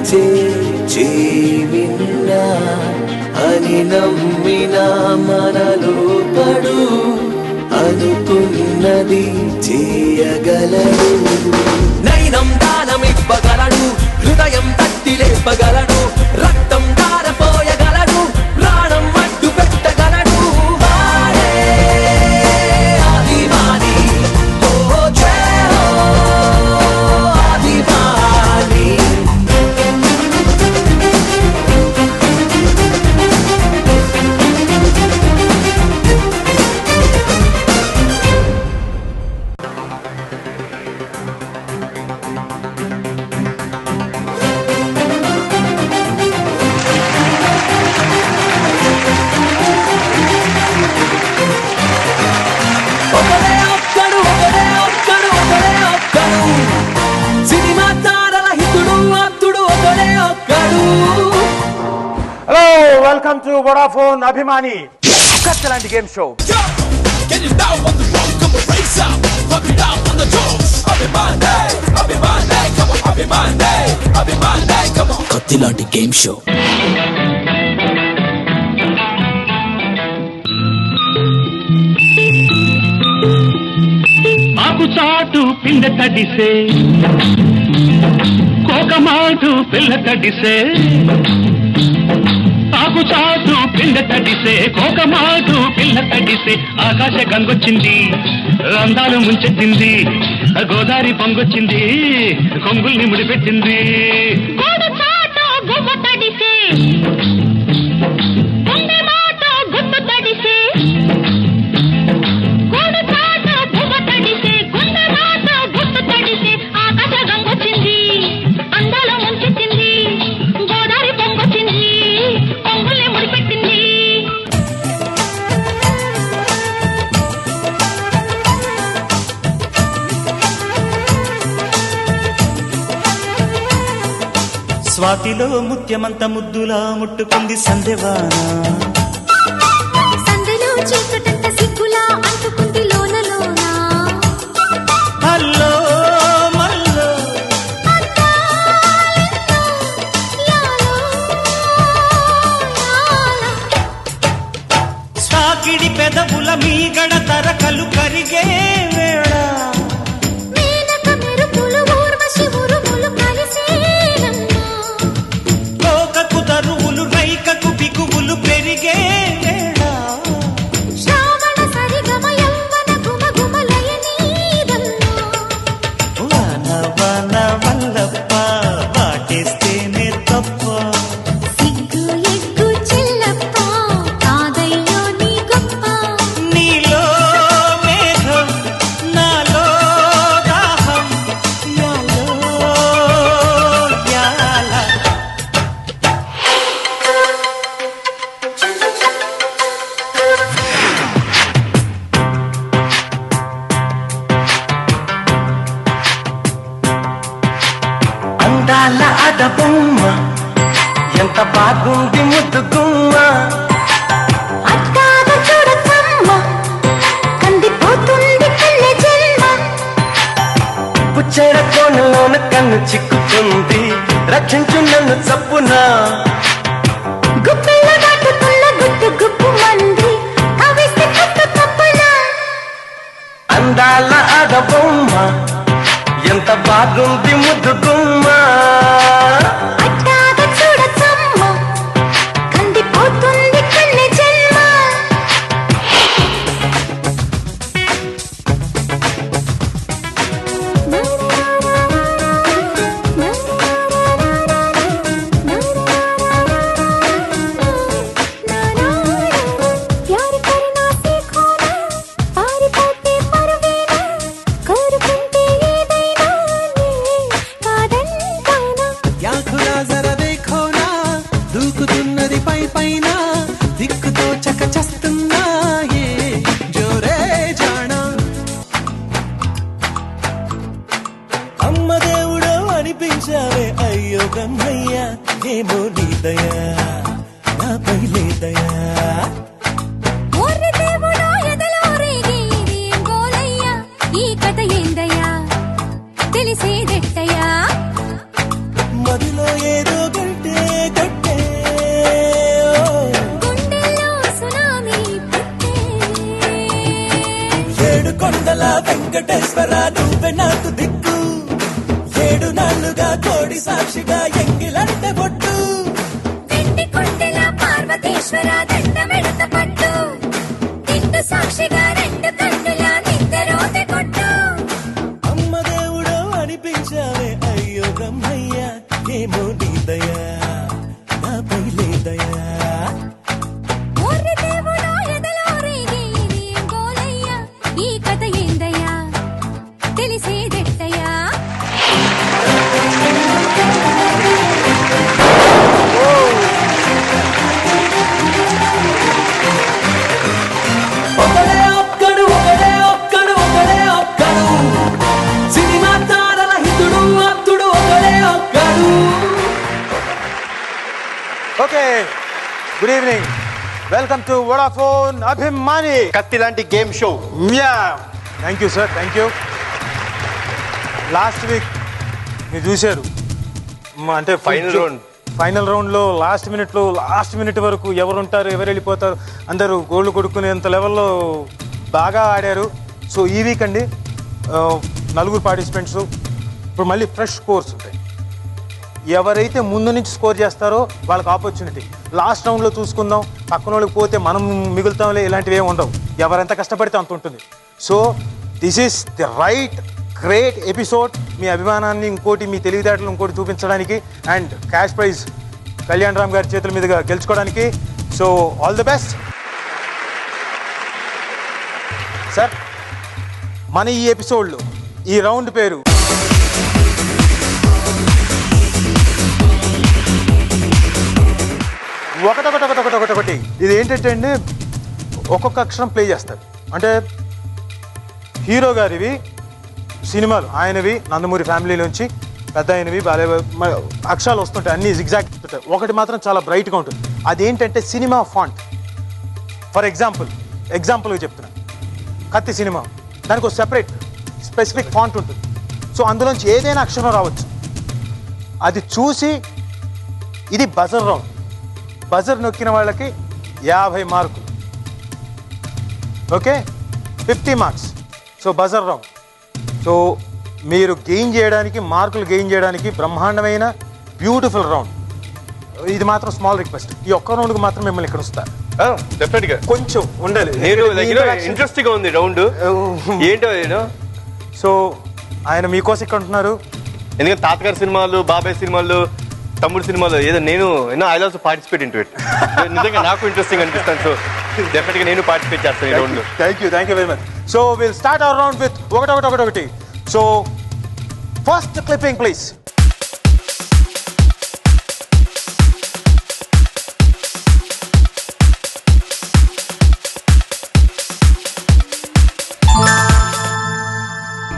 పిలిచే జీవిన్నా అని నమ్మినా మనలో పడు అనుకున్నది చేయగలడు. నైనం దానమివ్వగలడు, హృదయం తట్టి లేపగలడు, రక్తం దారపోయగలడు, ప్రాణం అడ్డు పెట్టగలడు. వాడే అభిమాని, ఓ జయ అభిమాని. Welcome to Vodafone Abhimani. Excellent game show. Get it down on the road, come on, race up, pop it out on the doors. Abhimani, Abhimani, come on, Abhimani, Abhimani, come on. Kattilanti game show. ఆకు చాటు పిండ తడిసే, కోకమాటు పిల్ల తడిసే. ఆకు చాటు పిండ తడిసే, కోకమాటు పిల్ల తడిసే. ఆకాశ గంగొచ్చింది, అందాలు ముంచెత్తింది, గోదావరి పొంగొచ్చింది, కొంగుల్ని ముడిపెట్టింది. స్వాతిలో ముత్యమంత ముద్దులా ముట్టుకుంది సందెవాన, సందెలో చీకటంత సిగ్గులా అంటుకుంది లోన లోన. హల్లో మల్లో సాకిడి పెదవుల మీగడ తరకలు కరిగే వేళ. మేనక మెరుపులు ఊర్వశి ఉరుములు కలిసేనమ్మా. లోకకు తరువులు రైకకు బిగువులు పెరిగే వేళ. శ్రావణ సరిగమ యవ్వన గుమ గుమలయ నీదమ్మా. వాన వాన వల్లప్ప వాటేస్తేనే తప్ప. సిగ్గు ఎగ్గు చెల్లప్ప కాదయ్యో నీ గొప్ప. నీలో మేఘం నాలో దాహం యాలో యాల. అందాల అడబొమ్మ ఎంత బాగుంది ముద్దుగుమ్మ. అట్టాగ చూడకమ్మ కందిపోతుంది కన్నె జన్మ. పుచ్చెడ కోనలోన కన్ను చిక్కుకుంది, రక్షించు నన్ను చప్పున. గుప్పెళ్ళ దాటుతున్న గుట్టు గుప్పు మంది కవిస్తే కట్టు తప్పున. అందాల అడబొమ్మ ఎంత బాగుంది ముద్దుగుమ్మ. అట్టాగ చూడకమ్మ కందిపోతుంది కన్నె జన్మ. ప్యార్ కర్నా సీఖో నా, పారిపోతే పరువేనా, కోరుకుంటే ఏదైనా నే కాదంటానా. యాఖులా జరా దేఖో నా, దూకుతున్నది పై పైన, దిక్కుతో చక చస్తున్నా ఏ జోరే జానా. అమ్మ దేవుడో అనిపించావే అయ్యో కన్నయ్య, ఏమో నీ దయా నాపై లేదయా. ఓర్రి దేవుడా ఎదలో రేగే ఇది ఏం గోలయ్యా, ఈ కథ ఏందయ్యా తెలిసేదెట్టయ్యా. మదిలో ఏదో గంటే కట్టే గుండెల్లో సునామీ పుట్టే ఏడు కొండల వెంకటేశ్వర నువ్వే నాకు దిక్కు ఏడు నాళ్ళుగా కోడి సాక్షిగా ఎంగిలంటే బొట్టు వెండి కొండల పార్వతీశ్వర దండమెడత పట్టు నిండు సాక్షిగా రెండు కన్నుల నిద్రోతే కొట్టు అమ్మ దేవుడు అనిపించావే అయ్యో బ్రహ్మయ్య ఏమో నీ దయా నాపై లేదయా ఓరి దేవుడో ఎదలో రేగే ఇది ఏం గోలయ్యా ఈ కథ ఏందయ్యా తెలిసేదెట్టయ్యా ఒకడే ఒక్కడు ఒకడే ఒక్కడు ఒకడే ఒక్కడు సినిమా తారల హితుడు అత్తుడు ఒకడే ఒక్కడు okay good evening welcome to Vodafone అభిమాని కత్తి లాంటి game show. Thank you sir, thank you. Last week మీరు చూశారు అంటే ఫైనల్ రౌండ్లో లాస్ట్ మినిట్ వరకు ఎవరు ఉంటారు ఎవరు వెళ్ళిపోతారు అందరూ గోల్డ్ కొడుకునేంత లెవెల్లో బాగా ఆడారు. సో ఈ వీక్ అండి 4 పార్టిసిపెంట్స్. ఇప్పుడు మళ్ళీ ఫ్రెష్ స్కోర్స్ ఉంటాయి. ఎవరైతే ముందు నుంచి స్కోర్ చేస్తారో వాళ్ళకి ఆపర్చునిటీ. లాస్ట్ రౌండ్లో చూసుకుందాం, పక్కన వాళ్ళకి పోతే మనం మిగులుతాంలే, ఇలాంటివి ఏమి ఉండవు. ఎవరెంత కష్టపడితే అంత ఉంటుంది. So this is the right great episode. మీ అభిమానాన్ని ఇంకోటి, మీ తెలివితేటలు ఇంకోటి చూపించడానికి and cash prize Kalyan Ram గారి చేతుల మీదుగా గెలుచుకోవడానికి. So all the best sir. మన ఈ ఎపిసోడ్లో ఈ రౌండ్ పేరు ఒకటి. ఇది ఏంటంటే అండి, ఒక్కొక్క అక్షరం ప్లే చేస్తారు. అంటే హీరో గారివి సినిమాలు, ఆయనవి నందమూరి ఫ్యామిలీలోంచి, పెద్ద ఆయనవి అక్షరాలు వస్తుంటాయి, అన్నీ జిగ్జాగ్ వస్తుంటాయి. ఒకటి మాత్రం చాలా బ్రైట్గా ఉంటుంది. అదేంటంటే సినిమా ఫాంట్. ఫర్ ఎగ్జాంపుల్గా చెప్తున్నా, కత్తి సినిమా, దానికి ఒక సెపరేట్ స్పెసిఫిక్ ఫాంట్ ఉంటుంది. సో అందులోంచి ఏదైనా అక్షరం రావచ్చు. అది చూసి ఇది బజర్ రౌండ్. బజర్ నొక్కిన వాళ్ళకి 50 మార్కులు. Okay, 50 marks. So buzzer round. So మీరు మార్కులు గెయిన్ చేయడానికి బ్రహ్మాండమైన బ్యూటిఫుల్ రౌండ్. ఇది మాత్రం స్మాల్ రిక్వెస్ట్, ఈ ఒక్క రౌండ్కి మాత్రం మిమ్మల్ని ఇక్కడ వస్తారు. డెఫినెట్గా కొంచెం ఉండాలి. ఇంట్రెస్టింగ్ ఉంది రౌండ్. ఏంటో సో ఆయన మీకోసం ఇక్కడ ఉంటున్నారు. ఎందుకంటే తాతగారి సినిమాలు, బాబాయ్ సినిమాలు, తమ్ముడు సినిమాలు ఏదో నేను I also participate in to it. నిజంగా నాకు ఇంట్రెస్టింగ్ అనిపిస్తాను. సో డెఫినెట్గా నేను పార్టిసిపేట్ చేస్తాను ఈ రౌండ్లో. Thank you very much. So will start our round with ఒకటి. So first clipping please.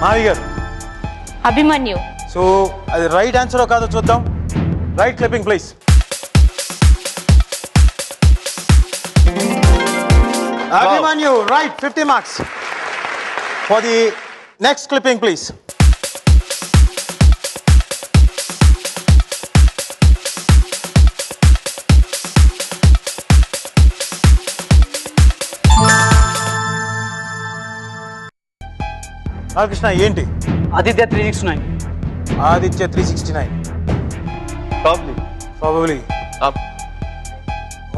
Mavi గారు, అభిమన్యు. సో అది రైట్ ఆన్సర్ కాదో చూద్దాం. Right clipping please. Abhimanyu, right, 50 marks. For the next clipping, please. Krishna, ఏంటి? ఆదిత్య 369. ఆదిత్య 369. Probably.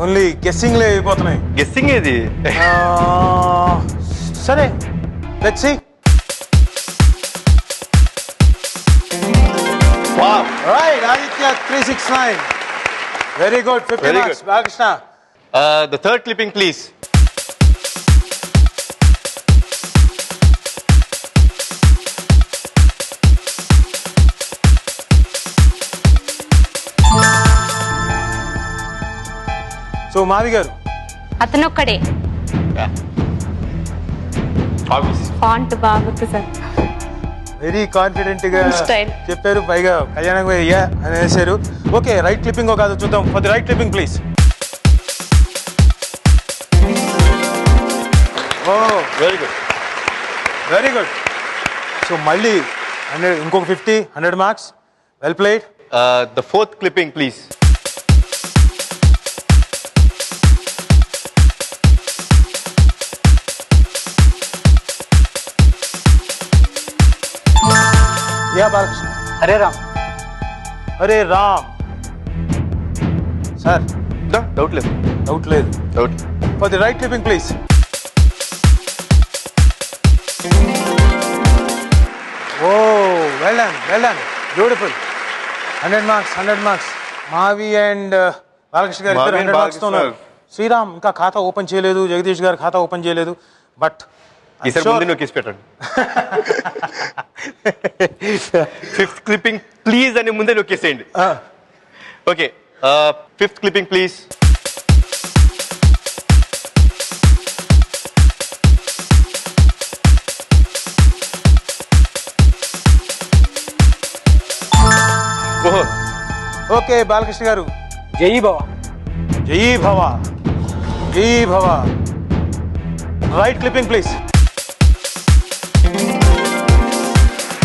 ఓన్లీ గెస్సింగ్లే అయిపోతున్నాయి. Guessing ఏది? సరే, let's see. Right, Aditya 369. Very good, 50 marks. Balakrishna. The third clipping, please. So మావి గారు, అతనొక్కడే. ఫాంట్ బాగుంది సార్. వెరీ కాన్ఫిడెంట్ గా Style. చెప్పారు, పైగా కళ్యాణం అయ్యా అని వేశారు. ఓకే, రైట్ క్లిప్పింగ్ కాదు చూద్దాం. For the right clipping please. Oh very good, very good. So మళ్ళీ 100, ఇంకొక 50, 100 marks. Well played. The fourth clipping please. Yeah Balakrishna. Hare Ram sir. Doubt లేదు. Doubt. For the right clipping please. Oh well done beautiful. 100 marks. Mavi and Balakrishna గారు 100 marks తో ఉన్నారు. శ్రీరామ్ ఇంకా ఖాతా open చేయలేదు, జగదీష్ గారు ఖాతా ఓపెన్ చేయలేదు. బట్ ఈసారి ముందు నొక్కేసి పెట్టండి. ఫిఫ్త్ క్లిప్పింగ్ ప్లీజ్ అని ముందే నొక్కేసేయండి. Okay, fifth clipping please. Okay Balakrishna గారు. Jai Bhava. Right clipping please.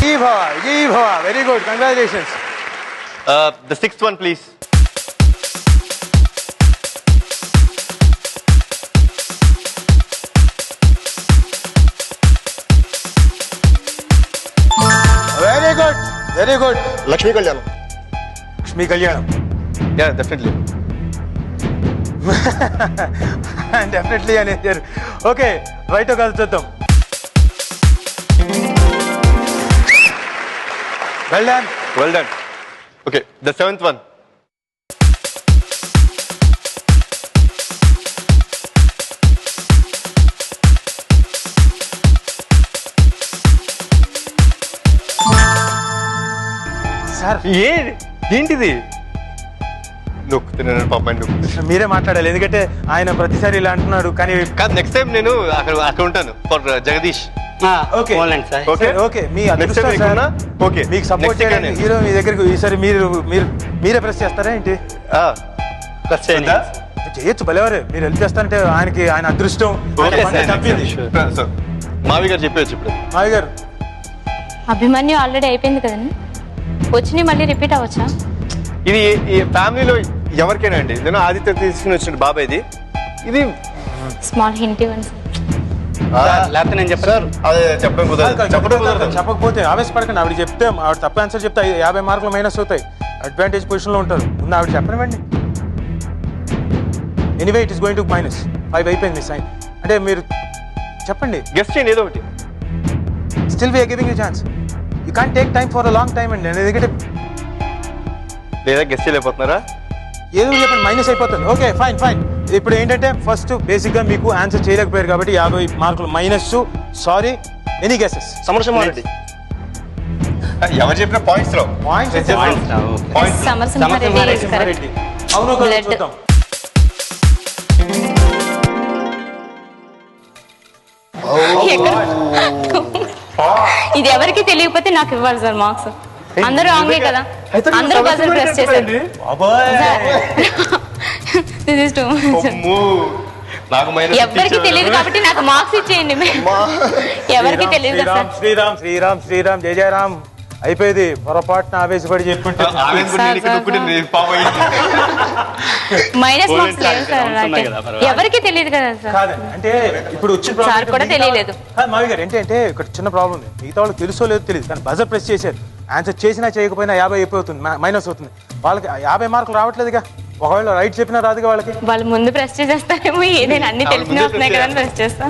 Jai Bhava. Very good, congratulations. The sixth one please. Very good. Lakshmi Kalyanam. Yeah definitely. Definitely అనేది. ఓకే, రైట్ కాదు చూద్దాం. Well done. Okay, the seventh one. Sir ఏంటిది? నొక్కుతున్నాను పాప. మీరే మాట్లాడాలి, ఎందుకంటే ఆయన ప్రతిసారి ఇలా అంటున్నాడు. కానీ కాదు, నెక్స్ట్ టైం నేను అక్కడ ఉంటాను ఫర్ జగదీష్. ఓకే మీ అదృష్టం సార్. ఓకే, మీకు సపోర్ట్ చేయాలి హీరో మీ దగ్గరికి. ఈసారి మీరే ప్రెస్ చేస్తారా ఏంటి? చేయొచ్చు, భలేవారే. మీరు హెల్ప్ చేస్తారంటే ఆయన అదృష్టం. మావి గారు చెప్పవచ్చు ఇప్పుడు. మావి గారు, అభిమన్యు ఆల్రెడీ అయిపోయింది కదండి, వచ్చి మళ్ళీ రిపీట్ అవ్వచ్చా? ఇది ఫ్యామిలీలో ఎవరికైనా అండి. నేను ఆదిత్య తీసుకుని వచ్చిన బాబాయ్ ఇది స్మాల్ హింట్ ఇవ్వండి. లేకపోతే నేను చెప్తాను. అదే చెప్పడం కుదరదు. చెప్పకపోతే ఆవేశపడకండి. ఆవిడ చెప్తే, ఆవిడ తప్ప ఆన్సర్ చెప్తే 50 మార్కులు మైనస్ అవుతాయి. అడ్వాంటేజ్ పొజిషన్లో ఉంటారు. ముందు ఆవిడ చెప్పనివ్వండి. Anyway it is going to minus 5 అయిపోయింది మీ సైన్. అంటే మీరు చెప్పండి, గెస్ట్ చేయండి ఏదో ఒకటి. Still we're giving you chance. You can't take time for a long time అండి. ఎందుకంటే లేదా గెస్ట్ చేయలేకపోతున్నారా? ఏదో చెప్పండి, మైనస్ అయిపోతుంది. Okay, fine. ఇప్పుడు ఏంటంటే ఫస్ట్ బేసిక్గా మీకు ఆన్సర్ చేయలేకపోయారు కాబట్టి 50 మార్కులు minus. Sorry, any guesses? Samarasimha Reddy. ఎవరు చెప్పిన పాయింట్స్ లో సమరసింహారెడ్డి. అవును, చూద్దాం. ఇది ఎవరికి తెలియకపోతే నాకు ఇవ్వాలి సార్ మార్క్స్. అందరూ ఆంగే కదా, అందరూ బజర్ ప్రెస్ చేశారు. ఎవరికి తెలియదు కాబట్టి నాకు మార్క్స్ ఇచ్చేయండి. ఎవరికి తెలియదు. శ్రీరామ్ జయ జయరామ్. అయిపోయింది. పొరపాటున ఆవేశపడి చెప్పుకుంటే మైనస్ మార్క్స్ లేవు సార్. ఎవరికి తెలియదు కదా సార్. అంటే ఇప్పుడు సార్ కూడా తెలియలేదు. మావి గారు ఏంటంటే ఇక్కడ చిన్న ప్రాబ్లం ఉంది. మిగతా వాళ్ళు తెలుసో లేదో తెలియదు, కానీ బజర్ ప్రెస్ చేశారు. ఆన్సర్ చేసినా చేయకపోయినా 50 అయిపోతుంది, మైనస్ అవుతుంది. వాళ్ళకి 50 మార్కులు రావట్లేదుగా. ఒకవేళ రైట్ చెప్పినా రాదుగా వాళ్ళకి. వాళ్ళు ముందు ప్రెస్ చేసేస్తారేమో, ఏదైనా అన్ని తెలిసిన వస్తున్నాయి కదా ప్రెస్ చేస్తా.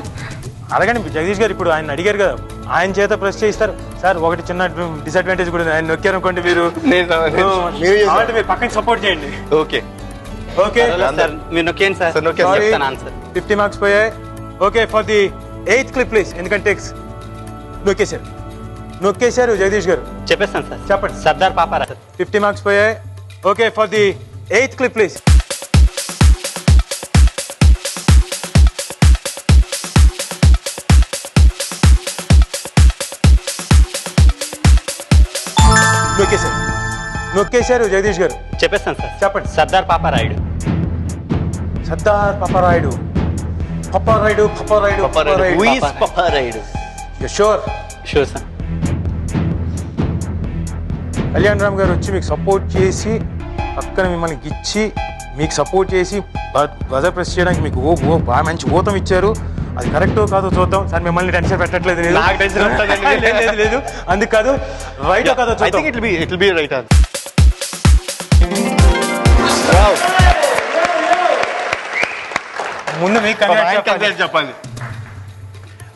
అలాగని జగదీష్ గారు ఇప్పుడు ఆయన అడిగారు కదా, ఆయన చేత ప్రెస్ చేయిస్తారు. సార్ ఒకటి చిన్న డిసడ్వాంటేజ్ కూడా, ఆయన నొక్కారు అనుకోండి మీరు పక్కన సపోర్ట్ చేయండి. ఓకే మీరు నొక్కేయండి సార్. 50 మార్క్స్ పోయాయి. Okay, for the 8th clip please. ఎందుకంటే నొక్కేశారు జగదీష్ గారు. చెప్పేస్తాను సార్. చెప్పండి. సర్దార్ పాపారా. 50 మార్క్స్ పోయాయి. Okay, for the 8th clip please. నొక్కేశారు జగదీష్ గారు. చెప్పేస్తాను సార్. చెప్పండి. సర్దార్ పాపారాయుడు. సర్దార్ పాపారాయుడు. Sure sir. కళ్యాణ్ రామ్ గారు వచ్చి మీకు సపోర్ట్ చేసి పక్కన మిమ్మల్ని గిచ్చి మీకు సపోర్ట్ చేసి బజర్ ప్రెస్ చేయడానికి మీకు బాగా మంచి ఊతం ఇచ్చారు. అది కరెక్టో కాదో చూద్దాం. సార్ మిమ్మల్ని టెన్షన్ పెట్టట్లేదు, లేదు అందుకు కాదు. రైట్ కాదో చూద్దాం. It will be right answer. ముందు మీకు చెప్పాలి.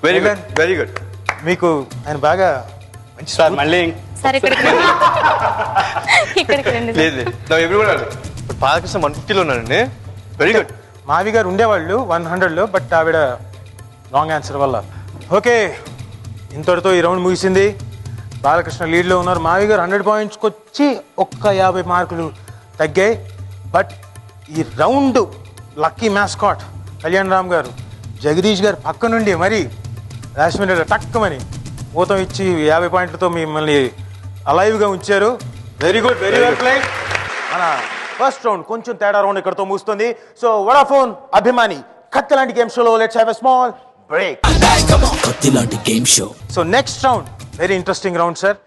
Very good, very good. మీకు ఆయన బాగా మంచి సార్ మళ్ళీ సార్ ఇక్కడికి రండి. ఇక్కడికి రండి సార్. లేదు బాలకృష్ణ 150లో ఉన్నాడండి. Very good. మావి గారు ఉండేవాళ్ళు 100లో, బట్ ఆవిడ రాంగ్ ఆన్సర్ వల్ల. ఓకే, ఇంతటితో ఈ రౌండ్ ముగిసింది. బాలకృష్ణ లీడ్లో ఉన్నారు. మావి గారు 100 పాయింట్స్కి వచ్చి ఒక్క 50 మార్కులు తగ్గాయి. బట్ ఈ round lucky mascot Kalyan Ram గారు జగదీష్ గారు పక్క నుండి మరి లాస్ట్ మినిట్ టక్కమని ఊతం ఇచ్చి 50 పాయింట్లతో మిమ్మల్ని అలైవ్గా ఉంచారు. Very good, very well played. మన ఫస్ట్ రౌండ్ కొంచెం తేడా రౌండ్ ఇక్కడతో ముగుస్తుంది. సో వడాఫోన్ అభిమాని కత్తి లాంటి గేమ్ షోలో let's have a small break. కత్తి లాంటి game show. So next round very interesting round sir,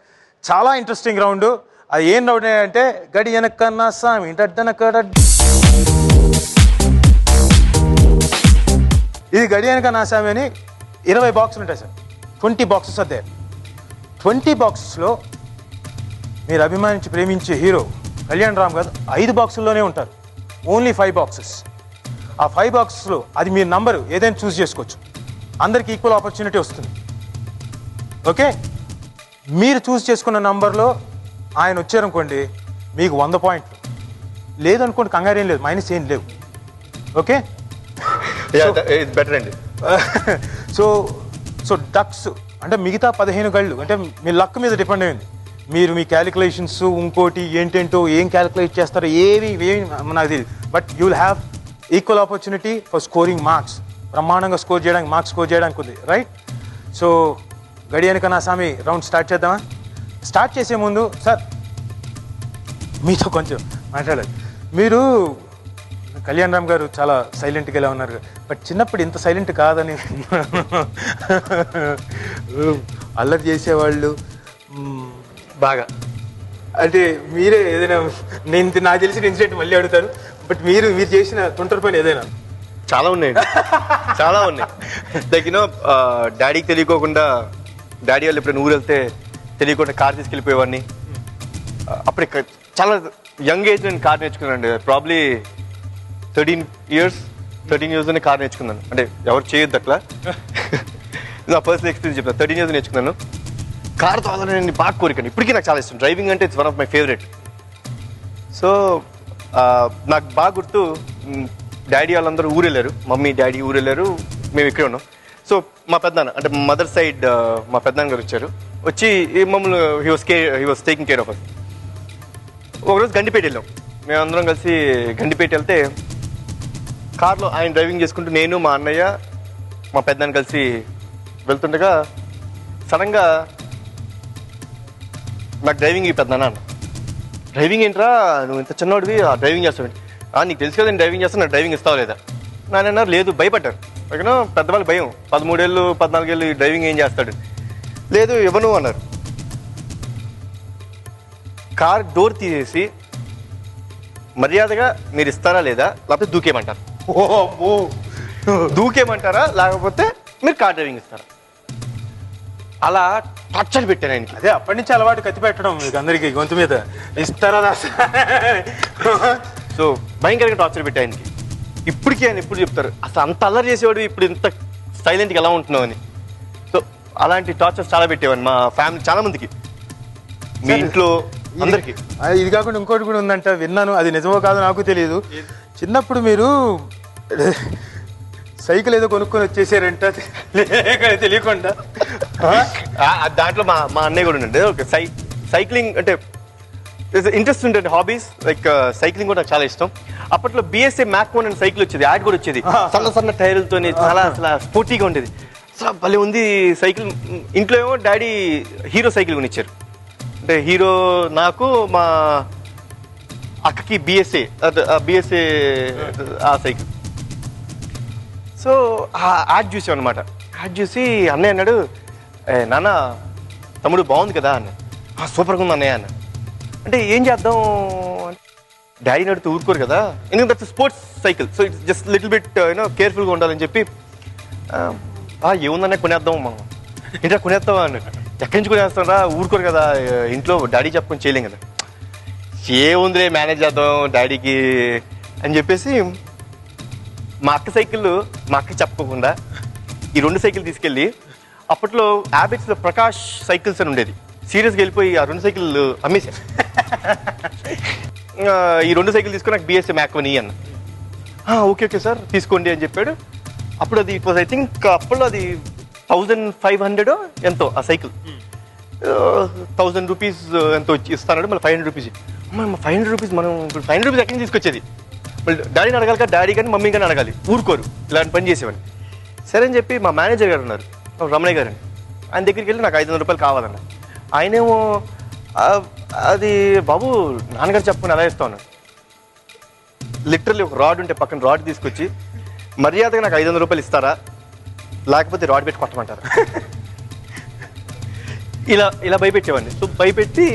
చాలా ఇంట్రెస్టింగ్ రౌండ్. అది ఏం రౌండ్ అంటే గడి వెనకన్నా సామి డడ్డనకడ. ఇది గడి వెనక నా సామి అని 20 బాక్సులు ఉంటాయి సార్. 20 బాక్సెస్ అదే. 20 బాక్సెస్లో మీరు అభిమానించి ప్రేమించే హీరో కళ్యాణ్ రామ్ గారు 5 బాక్సుల్లోనే ఉంటారు. Only 5 boxes. ఆ 5 బాక్సెస్లో అది మీ నంబరు ఏదైనా చూస్ చేసుకోవచ్చు. అందరికి ఈక్వల్ ఆపర్చునిటీ వస్తుంది. ఓకే, మీరు చూస్ చేసుకున్న నంబర్లో ఆయన వచ్చారనుకోండి మీకు 100 పాయింట్లు. లేదనుకోండి కంగారు ఏం లేదు, మైనస్ ఏం లేవు. ఓకే, బెటర్ అండి. సో డక్స్ అంటే మిగతా 15 గళ్ళు అంటే మీ లక్ మీద డిపెండ్ అయింది. మీరు మీ క్యాలిక్యులేషన్స్ ఇంకోటి ఏంటేంటో ఏం క్యాలిక్యులేట్ చేస్తారో ఏవి నాకు తెలియదు. But you will have equal opportunity for scoring marks. బ్రహ్మాండంగా స్కోర్ చేయడానికి, మార్క్స్ స్కోర్ చేయడానికి ఉంది. రైట్, సో గడి వెనక నా సామి రౌండ్ స్టార్ట్ చేద్దామా? స్టార్ట్ చేసే ముందు సార్ మీతో కొంచెం మాట్లాడాలి. మీరు కళ్యాణ్ రామ్ గారు చాలా సైలెంట్గా ఎలా ఉన్నారు, బట్ చిన్నప్పుడు ఇంత సైలెంట్ కాదని అల్లరి చేసేవాళ్ళు బాగా. అంటే మీరే ఏదైనా నాకు తెలిసిన ఇన్సిడెంట్ మళ్ళీ అడుగుతారు, బట్ మీరు చేసిన తొంటరి పని ఏదైనా? చాలా ఉన్నాయండి, చాలా ఉన్నాయి. లైక్ యూనో డాడీకి తెలియకోకుండా, డాడీ వాళ్ళు ఎప్పుడైనా ఊరు వెళ్తే తెలియకుండా కార్ తీసుకెళ్ళిపోయేవాడిని. అప్పుడు చాలా యంగ్ ఏజ్ నేను కార్ నేర్చుకున్నాను. ప్రాబ్లీ 13 ఇయర్స్లోనే కార్ నేర్చుకున్నాను. అంటే ఎవరు చేయొద్దు అట్లా. నా పర్సనల్ ఎక్స్పీరియన్స్ చెప్తాను. 13 ఇయర్స్ నేర్చుకున్నాను. కార్ తోలాలని బాగా కోరికండి. ఇప్పటికీ నాకు చాలా ఇష్టం. డ్రైవింగ్ అంటే it's one of my favourite. So నాకు బాగా గుర్తు, డాడీ వాళ్ళందరూ ఊరు వెళ్ళారు. మమ్మీ డాడీ ఊరు వెళ్ళారు, మేము ఇక్కడే ఉన్నాం. సో మా పెద్దనాన్న అంటే మదర్ సైడ్ మా పెద్దనాన్న గారు వచ్చారు. వచ్చి మమ్మల్ని he was taking care of us. ఒకరోజు గండిపేట వెళ్ళాం. మేమందరం కలిసి గండిపేట వెళ్తే కార్లో ఆయన డ్రైవింగ్ చేసుకుంటూ నేను మా అన్నయ్య మా పెద్దనాన్న కలిసి వెళ్తుండగా సడన్గా నాకు డ్రైవింగ్ పెద్దనాన్న అన్న, డ్రైవింగ్ ఏంట్రా నువ్వు ఇంత చిన్నవాడివి డ్రైవింగ్ చేస్తావు? నీకు తెలుసు కదా నేను డ్రైవింగ్ చేస్తాను, నాకు డ్రైవింగ్ ఇస్తావు లేదా? నాన్న లేదు, భయపడ్డారు. ఓకేనా, పెద్దవాళ్ళు భయం. 13 ఏళ్ళు 14 ఏళ్ళు డ్రైవింగ్ ఏం చేస్తాడు? లేదు ఇవ్వను అన్నారు. కార్ డోర్ తీసేసి మర్యాదగా మీరు ఇస్తారా లేదా, లేకపోతే దూకేయమంటారా? దూకేయమంటారా లేకపోతే మీరు కార్ డ్రైవింగ్ ఇస్తారా? అలా టార్చర్ పెట్టాను ఆయనకి. అదే అప్పటి నుంచి అలవాటు కత్తి పెట్టడం మీకు అందరికీ గొంతు మీద. ఇస్తారా? సో భయంకరంగా టార్చర్ పెట్టా ఆయనకి. ఇప్పటికీ ఆయన ఎప్పుడు చెప్తారు, అసలు అంత అల్లరి చేసేవాడు ఇప్పుడు ఇంత సైలెంట్గా ఎలా ఉంటున్నావు అని. సో అలాంటి టార్చర్స్ చాలా పెట్టేవాడిని మా ఫ్యామిలీ చాలా మందికి, మీ ఇంట్లో అందరికి. ఇది కాకుండా ఇంకోటి కూడా ఉందంట, విన్నాను. అది నిజమో కాదో నాకు తెలియదు. చిన్నప్పుడు మీరు సైకిల్ ఏదో కొనుక్కొని వచ్చేసారంట తెలియకుండా. దాంట్లో మా అన్నయ్య కూడా ఉండే ఓకే సైక్లింగ్ అంటే ఇంట్రెస్ట్ ఉండే హాబీస్. లైక్ సైక్లింగ్ కూడా నాకు చాలా ఇష్టం. అప్పట్లో బిఎస్ఏ మ్యాక్మోన్ అని సైకిల్ వచ్చేది, యాడ్ కూడా వచ్చేది. సన్న సన్న టైర్లతో చాలా అసలు స్పోర్టీగా ఉండేది. అసలు భలే ఉంది సైకిల్. ఇంట్లో ఏమో డాడీ హీరో సైకిల్ కొనిచ్చారు. అంటే హీరో నాకు, మా అక్కకి బిఎస్ఏ ఆ సైకిల్. సో ఆ యాడ్ చూసాం అనమాట. యాడ్ చూసి అన్నయ్య అన్నాడు, నాన్న తమ్ముడు బాగుంది కదా అన్న. సూపర్గా ఉంది అన్నయ్య అన్న. అంటే ఏం చేద్దాం, డాడీ నడుతూ ఊరుకోరు కదా, ఎందుకంటే that's sports cycle, so it's just little bit కేర్ఫుల్గా ఉండాలని చెప్పి ఏముందనే కొనేద్దాం మనం, ఇంట్లో కొనేద్దాం అని. ఎక్కడి నుంచి కొనేస్తాం రా, ఊరుకోరు కదా, ఇంట్లో డాడీ చెప్పుకొని చేయలేం కదా, ఏముందిలే మేనేజ్ చేద్దాం డాడీకి అని చెప్పేసి మా అక్క సైకిల్ మా అక్కకి చెప్పుకోకుండా ఈ 2 సైకిల్ తీసుకెళ్ళి, అప్పట్లో హ్యాబిట్స్లో ప్రకాష్ సైకిల్స్ అని ఉండేది, సీరియస్గా వెళ్ళిపోయి ఆ 2 సైకిల్ అమ్మేశాను. ఈ 2 సైకిల్ తీసుకొని నాకు BSA మ్యాక్ 1 అన్న. ఓకే సార్ తీసుకోండి అని చెప్పాడు. అప్పుడు అది ఇట్ వాజ్ ఐ థింక్ అప్పుడు అది 1500 ఎంతో ఆ సైకిల్, 1000 రూపీస్ ఎంతో ఇస్తాడు, మళ్ళీ 500 రూపీస్. అమ్మ 500 రూపీస్, మనం ఇప్పుడు 500 రూపీస్ ఎక్కడి నుంచి తీసుకొచ్చేది, మళ్ళీ డాడీని అడగాలి కదా, డాడీ కానీ మమ్మీ కానీ అడగాలి, ఊరుకోరు ఇలాంటి పని చేసేవాడిని. సరే అని చెప్పి మా మేనేజర్ గారు ఉన్నారు రమణయ్య గారు అని, ఆయన దగ్గరికి వెళ్ళి నాకు 500 రూపాయలు కావాలన్న. ఆయనేమో అది బాబు నాన్నగారు చెప్పుకొని ఎలా ఇస్తా ఉన్నాడు. లిటరల్లీ ఒక రాడ్ ఉంటే పక్కన రాడ్ తీసుకొచ్చి, మర్యాదగా నాకు 500 రూపాయలు ఇస్తారా, లేకపోతే రాడ్ పెట్టి కొట్టమంటారా, ఇలా భయపెట్టేవాడిని. సో భయపెట్టి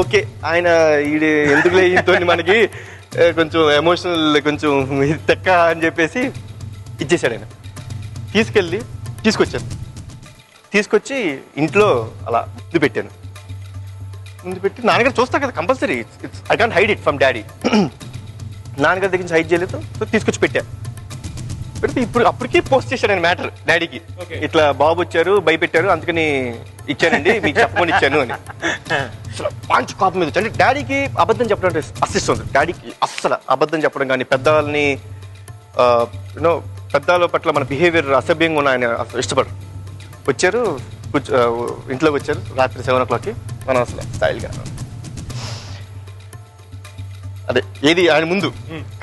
ఓకే ఆయన ఇది ఎందుకులే ఇంతో మనకి కొంచెం ఎమోషనల్ కొంచెం తెక్క అని చెప్పేసి ఇచ్చేసాడు. ఆయన తీసుకొచ్చి ఇంట్లో అలా ముందు పెట్టాను. ముందు పెట్టి నాన్నగారు చూస్తా కదా compulsory, I can't hide it from daddy. నాన్నగారి దగ్గర నుంచి హైడ్ చేయలేదు, సో తీసుకొచ్చి పెట్టాను. పెడితే అప్పటికీ పోస్ట్ చేశాడు ఆయన మ్యాటర్ డాడీకి, ఇట్లా బాబు వచ్చారు భయపెట్టారు అందుకని ఇచ్చానండి, మీకు చెప్పకుండా ఇచ్చాను అని. అసలు మంచి కోపం మీద అంటే డాడీకి అబద్ధం చెప్పడం అంటే అసిస్తుంది. డాడీకి అస్సలు అబద్ధం చెప్పడం కానీ పెద్దవాళ్ళని పెద్దల పట్ల మన బిహేవియర్ అసభ్యంగా ఉన్న ఆయన అసలు ఇష్టపడరు. వచ్చారు ఇంట్లోకి వచ్చారు రాత్రి 7 o'clockకి, మనం అసలు స్టైల్గా అదే ఏది ఆయన ముందు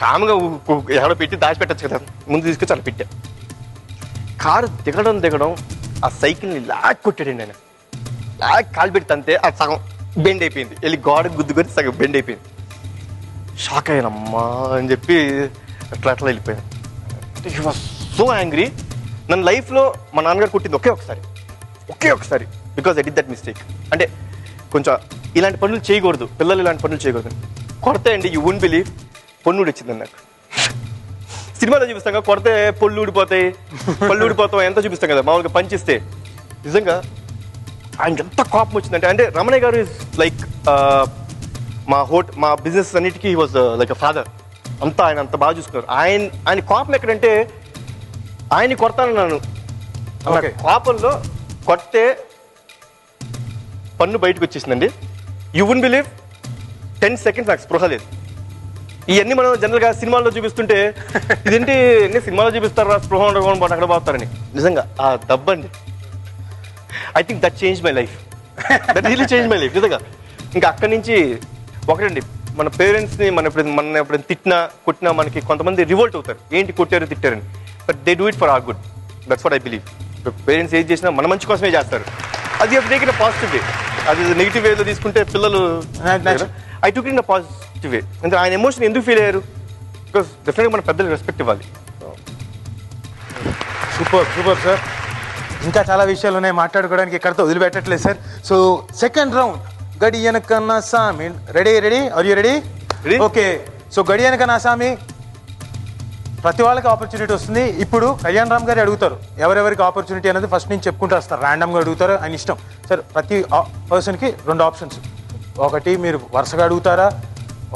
కాముగా ఎవడో పెట్టి దాచిపెట్టచ్చు కదా, ముందు తీసుకొచ్చి అలా పెట్టా. కారు దిగడం ఆ సైకిల్ని లాక్ కొట్టాడండి ఆయన. లాక్ కాలు పెడితే అంతే అది సగం బెండ్ అయిపోయింది, వెళ్ళి గోడకు గుద్దుకొని సగం బెండ్ అయిపోయింది. షాక్ అయ్యానమ్మా అని చెప్పి అట్లా వెళ్ళిపోయాను. He was so angry. నన్ను లైఫ్లో మా నాన్నగారు కొట్టింది ఒకే ఒకసారి because I did that mistake. అంటే కొంచెం ఇలాంటి పనులు చేయకూడదు, పిల్లలు ఇలాంటి పనులు చేయకూడదు. కొడితే అండి యూ వుంట్ బిలీవ్, పొన్నుడు వచ్చిందండి నాకు. సినిమాలో చూపిస్తాం కదా కొడితే పళ్ళు ఊడిపోతాం ఎంత చూపిస్తాం కదా, మామూలుగా పంచిస్తే. నిజంగా ఆయనకి ఎంత కోపం వచ్చిందంటే, అంటే రమణయ్య గారు ఇస్ లైక్ మా బిజినెస్ అన్నిటికీ he was like a father. ఆయన అంత బాగా చూసుకున్నారు. ఆయన కోపం ఎక్కడంటే ఆయన్ని కొడతానన్నాను, కోపంలో కొడితే పన్ను బయటకు వచ్చేసిందండి. యూ వుంట్ బిలీవ్ 10 seconds నాకు స్పృహ లేదు. ఇవన్నీ మనం జనరల్గా సినిమాల్లో చూపిస్తుంటే ఇదేంటి సినిమాలో చూపిస్తారా స్పృహ ఉండకుండా అక్కడ పోతారని. నిజంగా ఆ దబ్బండి, I think that change my life, that really change my life నిజంగా. ఇంకా అక్కడి నుంచి ఒకటండి, మన పేరెంట్స్ని మన ఎప్పుడైనా తిట్టినా కొట్టినా మనకి కొంతమంది రివోల్ట్ అవుతారు, ఏంటి కొట్టారు తిట్టారని. But they do it for our good, that's what I believe. Parents ఏది చేసినా మన మంచి కోసమే చేస్తారు. అది టేక్ ఇన్ పాజిటివ్ వే. అది నెగిటివ్ వేలో తీసుకుంటే పిల్లలు, I took in positive way. అంటే ఆయన ఎమోషన్ ఎందుకు ఫీల్ అయ్యారు, బికాస్ డెఫినెట్గా మన పెద్దలకు రెస్పెక్ట్ ఇవ్వాలి. Super sir. ఇంకా చాలా విషయాలు ఉన్నాయి మాట్లాడుకోవడానికి, ఇక్కడతో వదిలిపెట్టట్లేదు సార్. సో సెకండ్ రౌండ్ గడియనకన్నా సామి. Ready are you ready? Okay. So గడియనకన్నా సామి ప్రతి వాళ్ళకి ఆపర్చునిటీ వస్తుంది. ఇప్పుడు కళ్యాణ్ రామ్ గారు అడుగుతారు, ఎవరెవరికి ఆపర్చునిటీ అనేది ఫస్ట్ నుంచి చెప్పుకుంటూ వస్తారు, ర్యాండమ్గా అడుగుతారు, ఆయన ఇష్టం సార్. ప్రతి పర్సన్కి 2 ఆప్షన్స్. ఒకటి మీరు వరుసగా అడుగుతారా,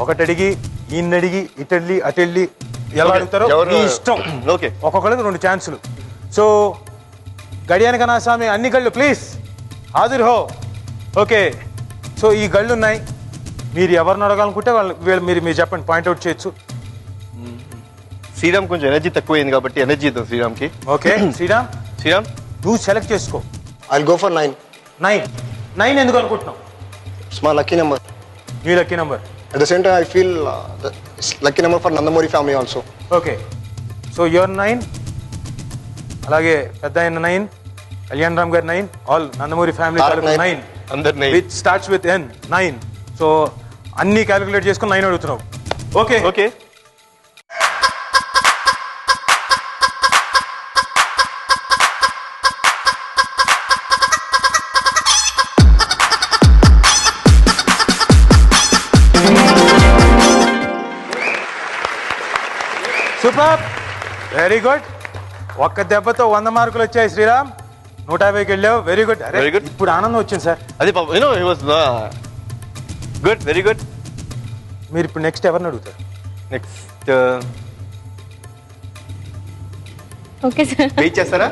ఒకటి అడిగి ఈయన అడిగి ఇటెళ్ళి అటెళ్ళి ఎలా అడుగుతారో మీ ఇష్టం. ఓకే, ఒక్కొక్కరికి 2 ఛాన్సులు. సో గడియానకన్నా స్వామి అన్ని గళ్ళు ప్లీజ్ హాజరు హో. ఓకే, సో ఈ గళ్ళు ఉన్నాయి, మీరు ఎవరిని అడగాలనుకుంటే మీరు చెప్పండి, పాయింట్అవుట్ చేయొచ్చు. శ్రీరామ్ కొంచెం ఎనర్జీ తక్కువైంది కాబట్టి ఎనర్జీ ఇద్దాం శ్రీరామ్కి. ఓకే శ్రీరామ్ నువ్వు సెలెక్ట్ చేసుకో. I'll go for 9. 9 ఎందుకు అనుకుంటున్నావు? It's my lucky number. Me lucky number. At the same time, I feel it's lucky number for Nandamuri family also. Okay, so your 9, అలాగే పెద్ద ఆయన 9, కళ్యాణ్ రామ్ గారు 9, ఆల్ నందమూరి ఫ్యామిలీ 9, అందరు 9, which starts with N 9. So అన్ని calculate చేసుకుని 9 అడుగుతున్నావు. Okay. Super, very good. ఒక్క దెబ్బతో 100 మార్కులు వచ్చాయి శ్రీరామ్. 150కి వెళ్ళావు, వెరీ గుడ్. Very good. ఇప్పుడు ఆనందం వచ్చింది సార్. అది గుడ్, వెరీ గుడ్. మీరు ఇప్పుడు నెక్స్ట్ ఎవరిని అడుగుతారు? Next okay sir. వెయిట్ చేస్తారా?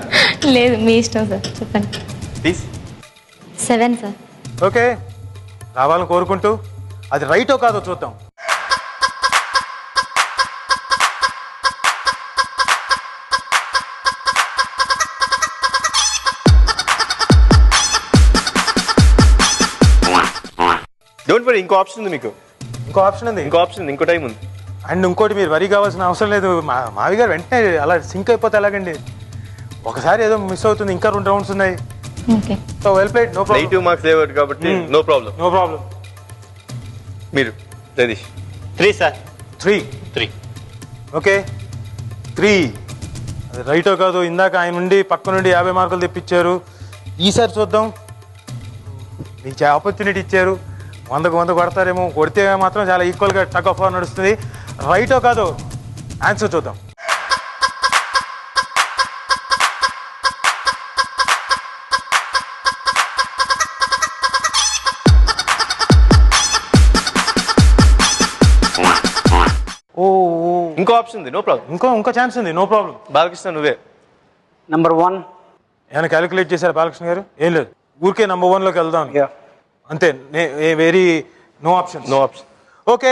లేదు, మీ ఇష్టం సార్, చెప్పండి. ప్లీజ్. 7 సార్. ఓకే, రావాలని కోరుకుంటూ అది రైటో కాదో చూద్దాం. డోంట్ వరీ, ఇంకో ఆప్షన్ ఉంది మీకు. ఇంకో ఆప్షన్ ఉంది, ఇంకో టైం ఉంది. అండ్ ఇంకోటి మీరు వరీ కావాల్సిన అవసరం లేదు. మావి గారు వెంటనే అలా సింక్ అయిపోతే ఎలాగండి? ఒకసారి ఏదో మిస్ అవుతుంది, ఇంకా 2 రౌండ్స్ ఉన్నాయి. Okay. So well played, no problem. 2 marks లేవు కాబట్టి నో ప్రాబ్లం. No problem. మీరు జగదీష్. 3 సార్. 3. ఓకే, 3. అది రైటో కాదు. ఇందాక ఆయన నుండి పక్క నుండి 50 మార్కులు తెప్పించారు. ఈసారి చూద్దాం, మీకు ఆపర్చునిటీ ఇచ్చారు. 100కు 100 కొడతారేమో. కొడితే మాత్రం చాలా ఈక్వల్గా టగ్ ఆఫ్ వార్ నడుస్తుంది. రైటో కాదో ఆన్సర్ చూద్దాం. ఇంకో ఆప్షన్ ఉంది, నో ప్రాబ్లం. ఇంకో ఛాన్స్ ఉంది, నో ప్రాబ్లం. బాలకృష్ణ నువ్వే. నంబర్ 1. ఏమైనా క్యాలిక్యులేట్ చేశారు బాలకృష్ణ గారు? ఏం లేదు, ఊరికే నంబర్ 1లోకి వెళ్దాం అంతే. Very no option. No option. Okay,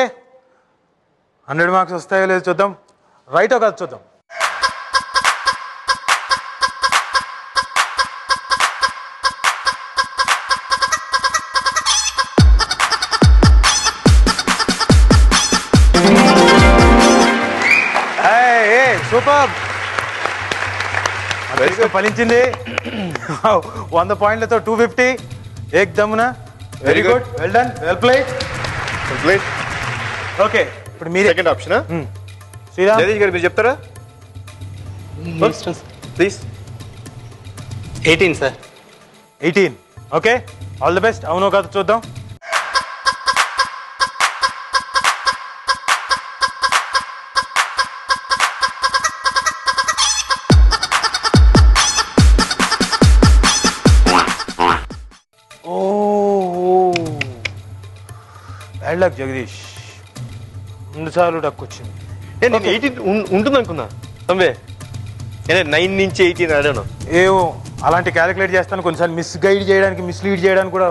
100 marks వస్తాయో లేదు చూద్దాం. రైటో కాదు చూద్దాం. సూపర్, ఫలించింది. 100 పాయింట్లతో 250 ఏకదమ్మున. Very good, well done, well played. Okay, ఇప్పుడు మీరు సెకండ్ ఆప్షన్. శ్రీరామ్ జగదీష్ గారు మీరు చెప్తారా? Please. 18 sir. 18. Okay, all the best. అవునో కాదు చూద్దాం. బ్యాడ్ లక్ జగదీష్, 2 సార్లు డక్ వచ్చింది. నేను 18 ఉంటుంది అనుకున్నా. సంవే 9 నుంచి 18 అడను. ఏమో అలాంటి క్యాలిక్యులేట్ చేస్తాను. కొన్నిసార్లు మిస్గైడ్ చేయడానికి, మిస్లీడ్ చేయడానికి కూడా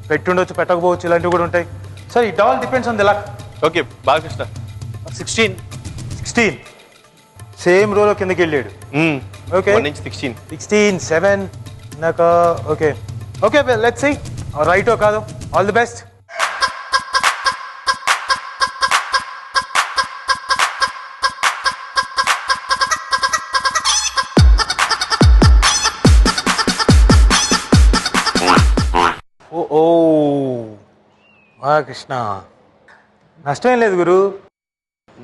పెట్టుండొచ్చు, పెట్టకపోవచ్చు, ఇలాంటివి కూడా ఉంటాయి. So it all depends on the luck. Okay, Balakrishna. 16. Same రోలో కిందకి వెళ్ళాడు. ఓకే, 1 నుంచి 16, 7 నాక. ఓకే ఓకే, లెట్స్ సీ రైటో కాదు. All the best. ఓ కృష్ణ, నష్టమేం లేదు గురు.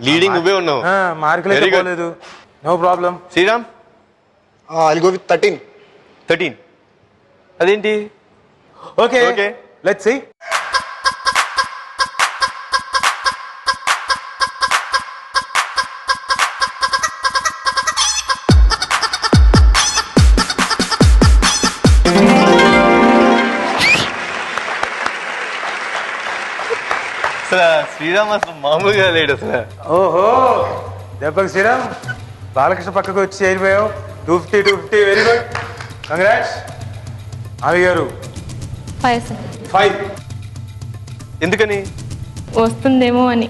లీడింగ్ నువ్వే ఉన్నావు. మార్కులు అయితే పోలేదు, no problem. Sriram. I'll go with 13. 13. అదేంటి? Okay okay, let's see. Sriram అసలు మామూలుగా లేడు అసలు. ఓహో, దెబ్బకి శ్రీరామ్ బాలకృష్ణ పక్కకు వచ్చి చేరిపోయావు. 250. Very good, congrats. ఆవి గారు 5 సార్. 5. ఎందుకని? వస్తుందేమో అని.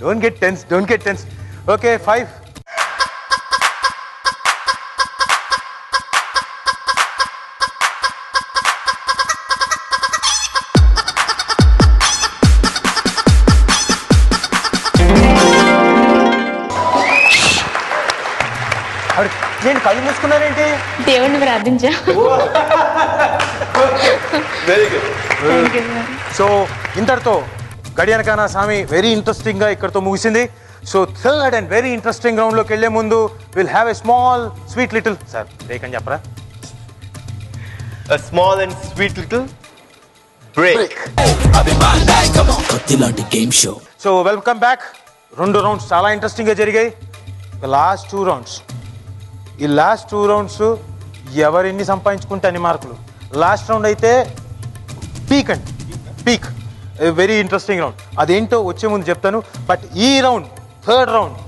Don't get tense. ఓకే, 5. నేను కళ్ళు మూసుకున్నారేంటి? దేవుడిని ప్రార్థించా. Very good. సో ఇంతటితో గడియనకానా స్వామి వెరీ ఇంట్రెస్టింగ్ గా ఇక్కడతో ముగిసింది. So third and very interesting round లోకి వెళ్లే ముందు will have a small sweet little sir break అని చెప్పరా? Small and sweet little break. కత్తి లాంటి game show. So welcome back. 2 rounds చాలా ఇంట్రెస్టింగ్గా జరిగాయి. లాస్ట్ 2 రౌండ్స్, ఈ లాస్ట్ 2 రౌండ్స్ ఎవరెన్ని సంపాదించుకుంటే అన్ని మార్కులు. లాస్ట్ రౌండ్ అయితే పీక్ అండి, పీక్, వెరీ ఇంట్రెస్టింగ్ రౌండ్. అదేంటో వచ్చే ముందు చెప్తాను. బట్ ఈ రౌండ్, థర్డ్ రౌండ్,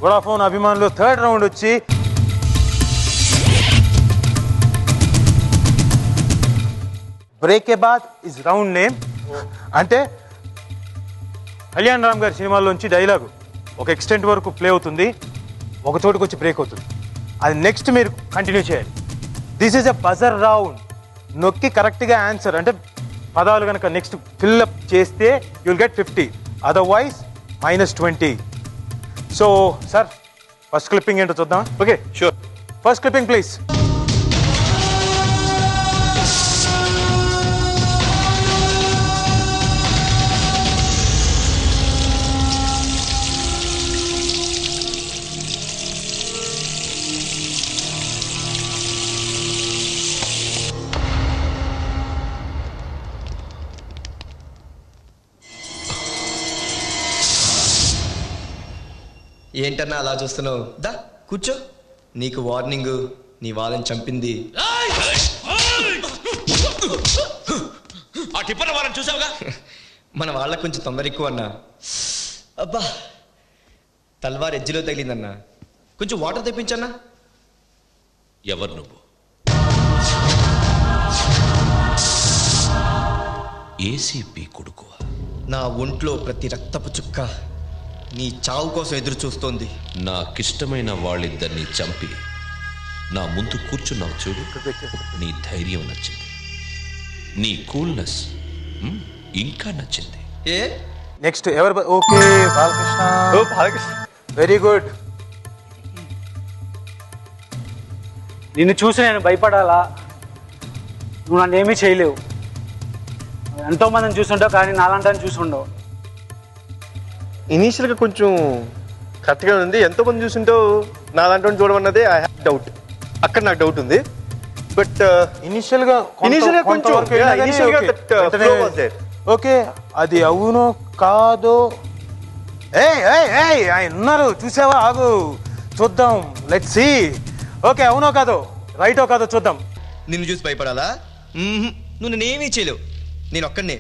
వోడాఫోన్ అభిమానులు థర్డ్ రౌండ్ వచ్చి బ్రేక్ కే బాద్ ఇస్ రౌండ్ నేమ్. అంటే కళ్యాణ్ రామ్ గారి సినిమాల్లోంచి డైలాగు ఒక ఎక్స్టెంట్ వరకు ప్లే అవుతుంది, ఒక చోటుకు వచ్చి బ్రేక్ అవుతుంది. అది నెక్స్ట్ మీరు కంటిన్యూ చేయాలి. This is a buzzer round. నొక్కి కరెక్ట్గా ఆన్సర్ అంటే పదాలు కనుక నెక్స్ట్ ఫిల్అప్ చేస్తే you'll get 50, otherwise -20. So sir first clipping ఏంటో చూద్దాం. Okay, sure. First clipping please. ఏంటన్నా అలా చూస్తున్నావు? దా కూర్చో. నీకు వార్నింగ్, నీ వాళ్ళని చంపింది. ఆ టిప్పర్ వారని చూసావుగా? మన వాళ్ళకు కొంచెం తొందర ఎక్కువ అన్నా. అబ్బా, తల్వార్ ఎడ్జిలో తగిలిందన్నా. కొంచెం వాటర్ తెప్పించన్నా. ఎవరు నువ్వు? ఏసీపీ కొడుకు. నా ఒంట్లో ప్రతి రక్తపు చుక్క నీ చావు కోసం ఎదురు చూస్తోంది. నాకిష్టమైన వాళ్ళిద్దరిని చంపి నా ముందు కూర్చున్నావు చూడు, నీ ధైర్యం నచ్చింది, నీ కూల్నెస్ ఇంకా నచ్చింది. ఏ నెక్స్ట్ ఎవరు? ఓకే, బాలకృష్ణ. Very good. నిన్ను చూసి నేను భయపడాలా? నువ్వు నన్ను ఏమీ చేయలేవు. ఎంతోమందిని చూసుంటావు, కానీ నాలంటాన్ని చూసుండవు. ఇనీషియల్గా కొంచెం కరెక్ట్గా ఉంది. ఎంతోమంది చూస్తుంటావు నాలాంటి చూడమన్నదే ఐ హ్యావ్ డౌట్. అక్కడ నాకు డౌట్ ఉంది. బట్ ఇనిషియల్గా కొంచెం ఓకే, అది అవునో కాదో. ఆయన ఉన్నారు చూసావా? ఆగు, చూద్దాం. Let's see. ఓకే, అవునో కాదో, రైటో కాదో చూద్దాం. నిన్ను చూసి భయపడాలా? నువ్వు నేనేమీ చేయలేవు. నేను ఒక్కడనే.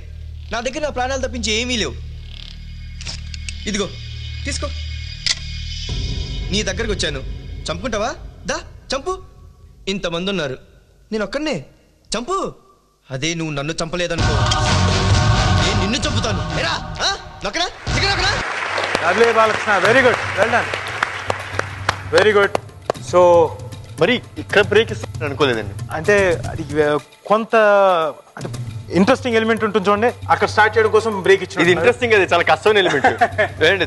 నా దగ్గర నా ప్రాణాలు తప్పించి ఏమీ లేవు. ఇదిగో తీసుకో. నీ దగ్గరకు వచ్చాను, చంపుకుంటావా? దా చంపు. ఇంతమంది ఉన్నారు, నేను ఒక్కడనే. చంపు. అదే నువ్వు నన్ను చంపలేదనుకో, నేను నిన్ను చంపుతాను. ఏరా నొక్కడా దిగనొక్కడా. అదే Balakrishna, very good, well done, very good. So మరి ఇక్కడ బ్రేక్ ఇస్తాను అనుకోలేదండి. అంటే అది కొంత అంటే ఇంట్రెస్టింగ్ ఎలిమెంట్ ఉంటుంది చూడండి, అక్కడ స్టార్ట్ చేయడం కోసం బ్రేక్ ఇచ్చింది. ఇది ఇంట్రెస్టింగ్, అది చాలా కష్టమైన ఎలిమెంట్.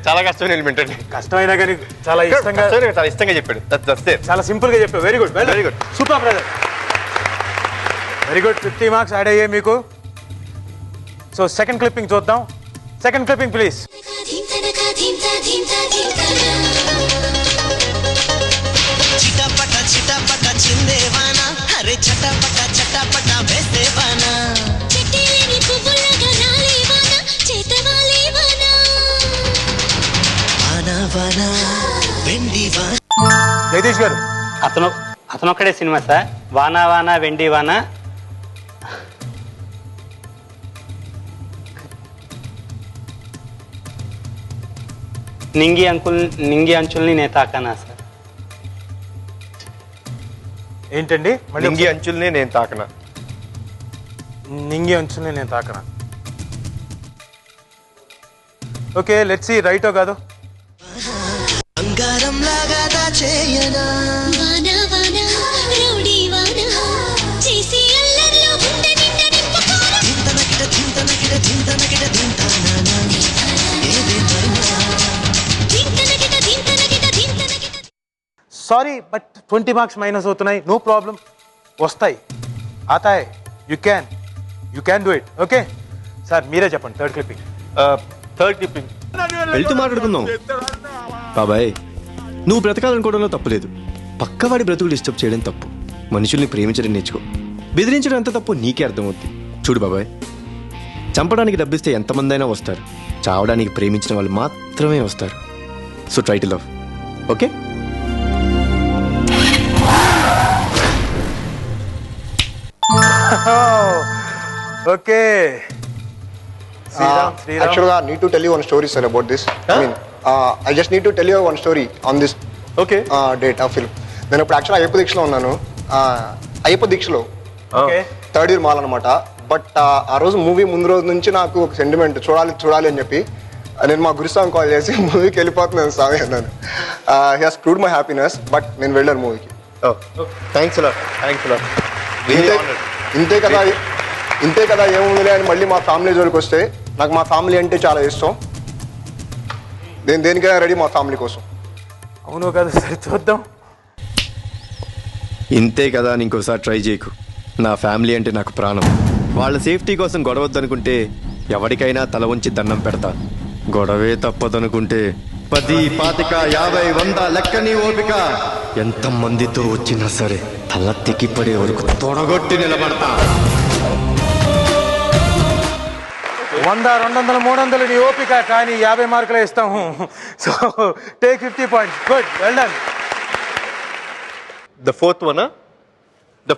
చాలా కష్టమైన ఎలిమెంట్ అండి. కష్టమైనా కానీ చాలా ఇష్టంగా చెప్పాడు. చాలా సింపుల్ గా చెప్పాడు. Very good, very good, super brother, very good. 50 marks add అయ్యాయి మీకు. సో సెకండ్ క్లిప్పింగ్ చూద్దాం. Second clipping please. చిటపట చిటపట చిందేవానా, అరే చటపట చటపట వేసేవానా, చిటిలేని పువ్వులగా రాలేవానా, చేతవాలేవానా, వానా వెండి వానా. జగదీష్ గారు, అతనొక్కడే సినిమా సార్. వానా వానా వెండి వానా. నింగి అంచుల్ని నే తాకానా సార్. ఏంటండి? నింగి అంచుల్ని నేను తాకనా. నింగి అంచుల్ని నేను తాకనా. ఓకే, లెట్స్ సీ రైటో కాదు. బంగారం లాగా దాచేయనా, వానా వానా రౌడీ వానా, చేసి అల్లర్లో గుండె నిండా నింపుకోనా, దింతనకిట దింతనకిట దింతనకిట దింతనానా, ఏదేమైనా దింతనకిట దింతనకిట దింతనకిట. సారీ, బట్ 20 మార్క్స్ మైనస్ అవుతున్నాయి. నో ప్రాబ్లం, వస్తాయి, ఆతాయ్. You can do it. Okay sir, మీరే చెప్పండి. Third clipping. వెళ్తూ మాట్లాడుకుందాం. బాబాయ్, నువ్వు బ్రతకాలనుకోవడంలో తప్పులేదు. పక్కవాడి బ్రతుకులు డిస్టర్బ్ చేయడం తప్పు. మనుషుల్ని ప్రేమించడం నేర్చుకో. బెదిరించడం ఎంత తప్పు నీకే అర్థమవుతుంది. చూడు బాబాయ్, చంపడానికి డబ్బిస్తే ఎంతమంది అయినా వస్తారు, చావడానికి ప్రేమించిన వాళ్ళు మాత్రమే వస్తారు. So try to love. Okay? Okay Actually, I need to tell you one story, sir, about this. I mean, I just need to tell you one story on this date of film. నేను ఇప్పుడు actual Ayyappa దీక్షలో ఉన్నాను. అయ్యప్ప దీక్షలో third year mall అనమాట. But ఆ రోజు movie ముందు రోజు నుంచి నాకు ఒక సెంటిమెంట్, చూడాలి అని చెప్పి నేను మా గురుస్వామి కాల్ చేసి మూవీకి వెళ్ళిపోతున్నాను స్వామి అన్నాను. He has screwed my happiness, but నేను వెళ్ళాను మూవీకి. ఇంతే కదా ఏముందిలే అని మళ్ళీ మా ఫ్యామిలీ జోలికి వస్తే, నాకు మా ఫ్యామిలీ అంటే చాలా ఇష్టం. నేను దేనికైనా రెడీ మా ఫ్యామిలీ కోసం. అవును కదా, సరే చూద్దాం. ఇంతే కదా అని ఇంకోసారి ట్రై చేయకు. నా ఫ్యామిలీ అంటే నాకు ప్రాణం. వాళ్ళ సేఫ్టీ కోసం గొడవద్దనుకుంటే ఎవరికైనా తల ఉంచి దండం పెడతా. గొడవే తప్పదనుకుంటే 10, 25, 50, 100 లెక్కని ఓపిక. ఎంతమందితో వచ్చినా సరే తల తెగిపడే వరకు తొడగొట్టి నిలబడతా. 100, 200, 300 నీ ఓపిక, కానీ 50 మార్కులే ఇస్తాము. So take 50 points. Good, well done. The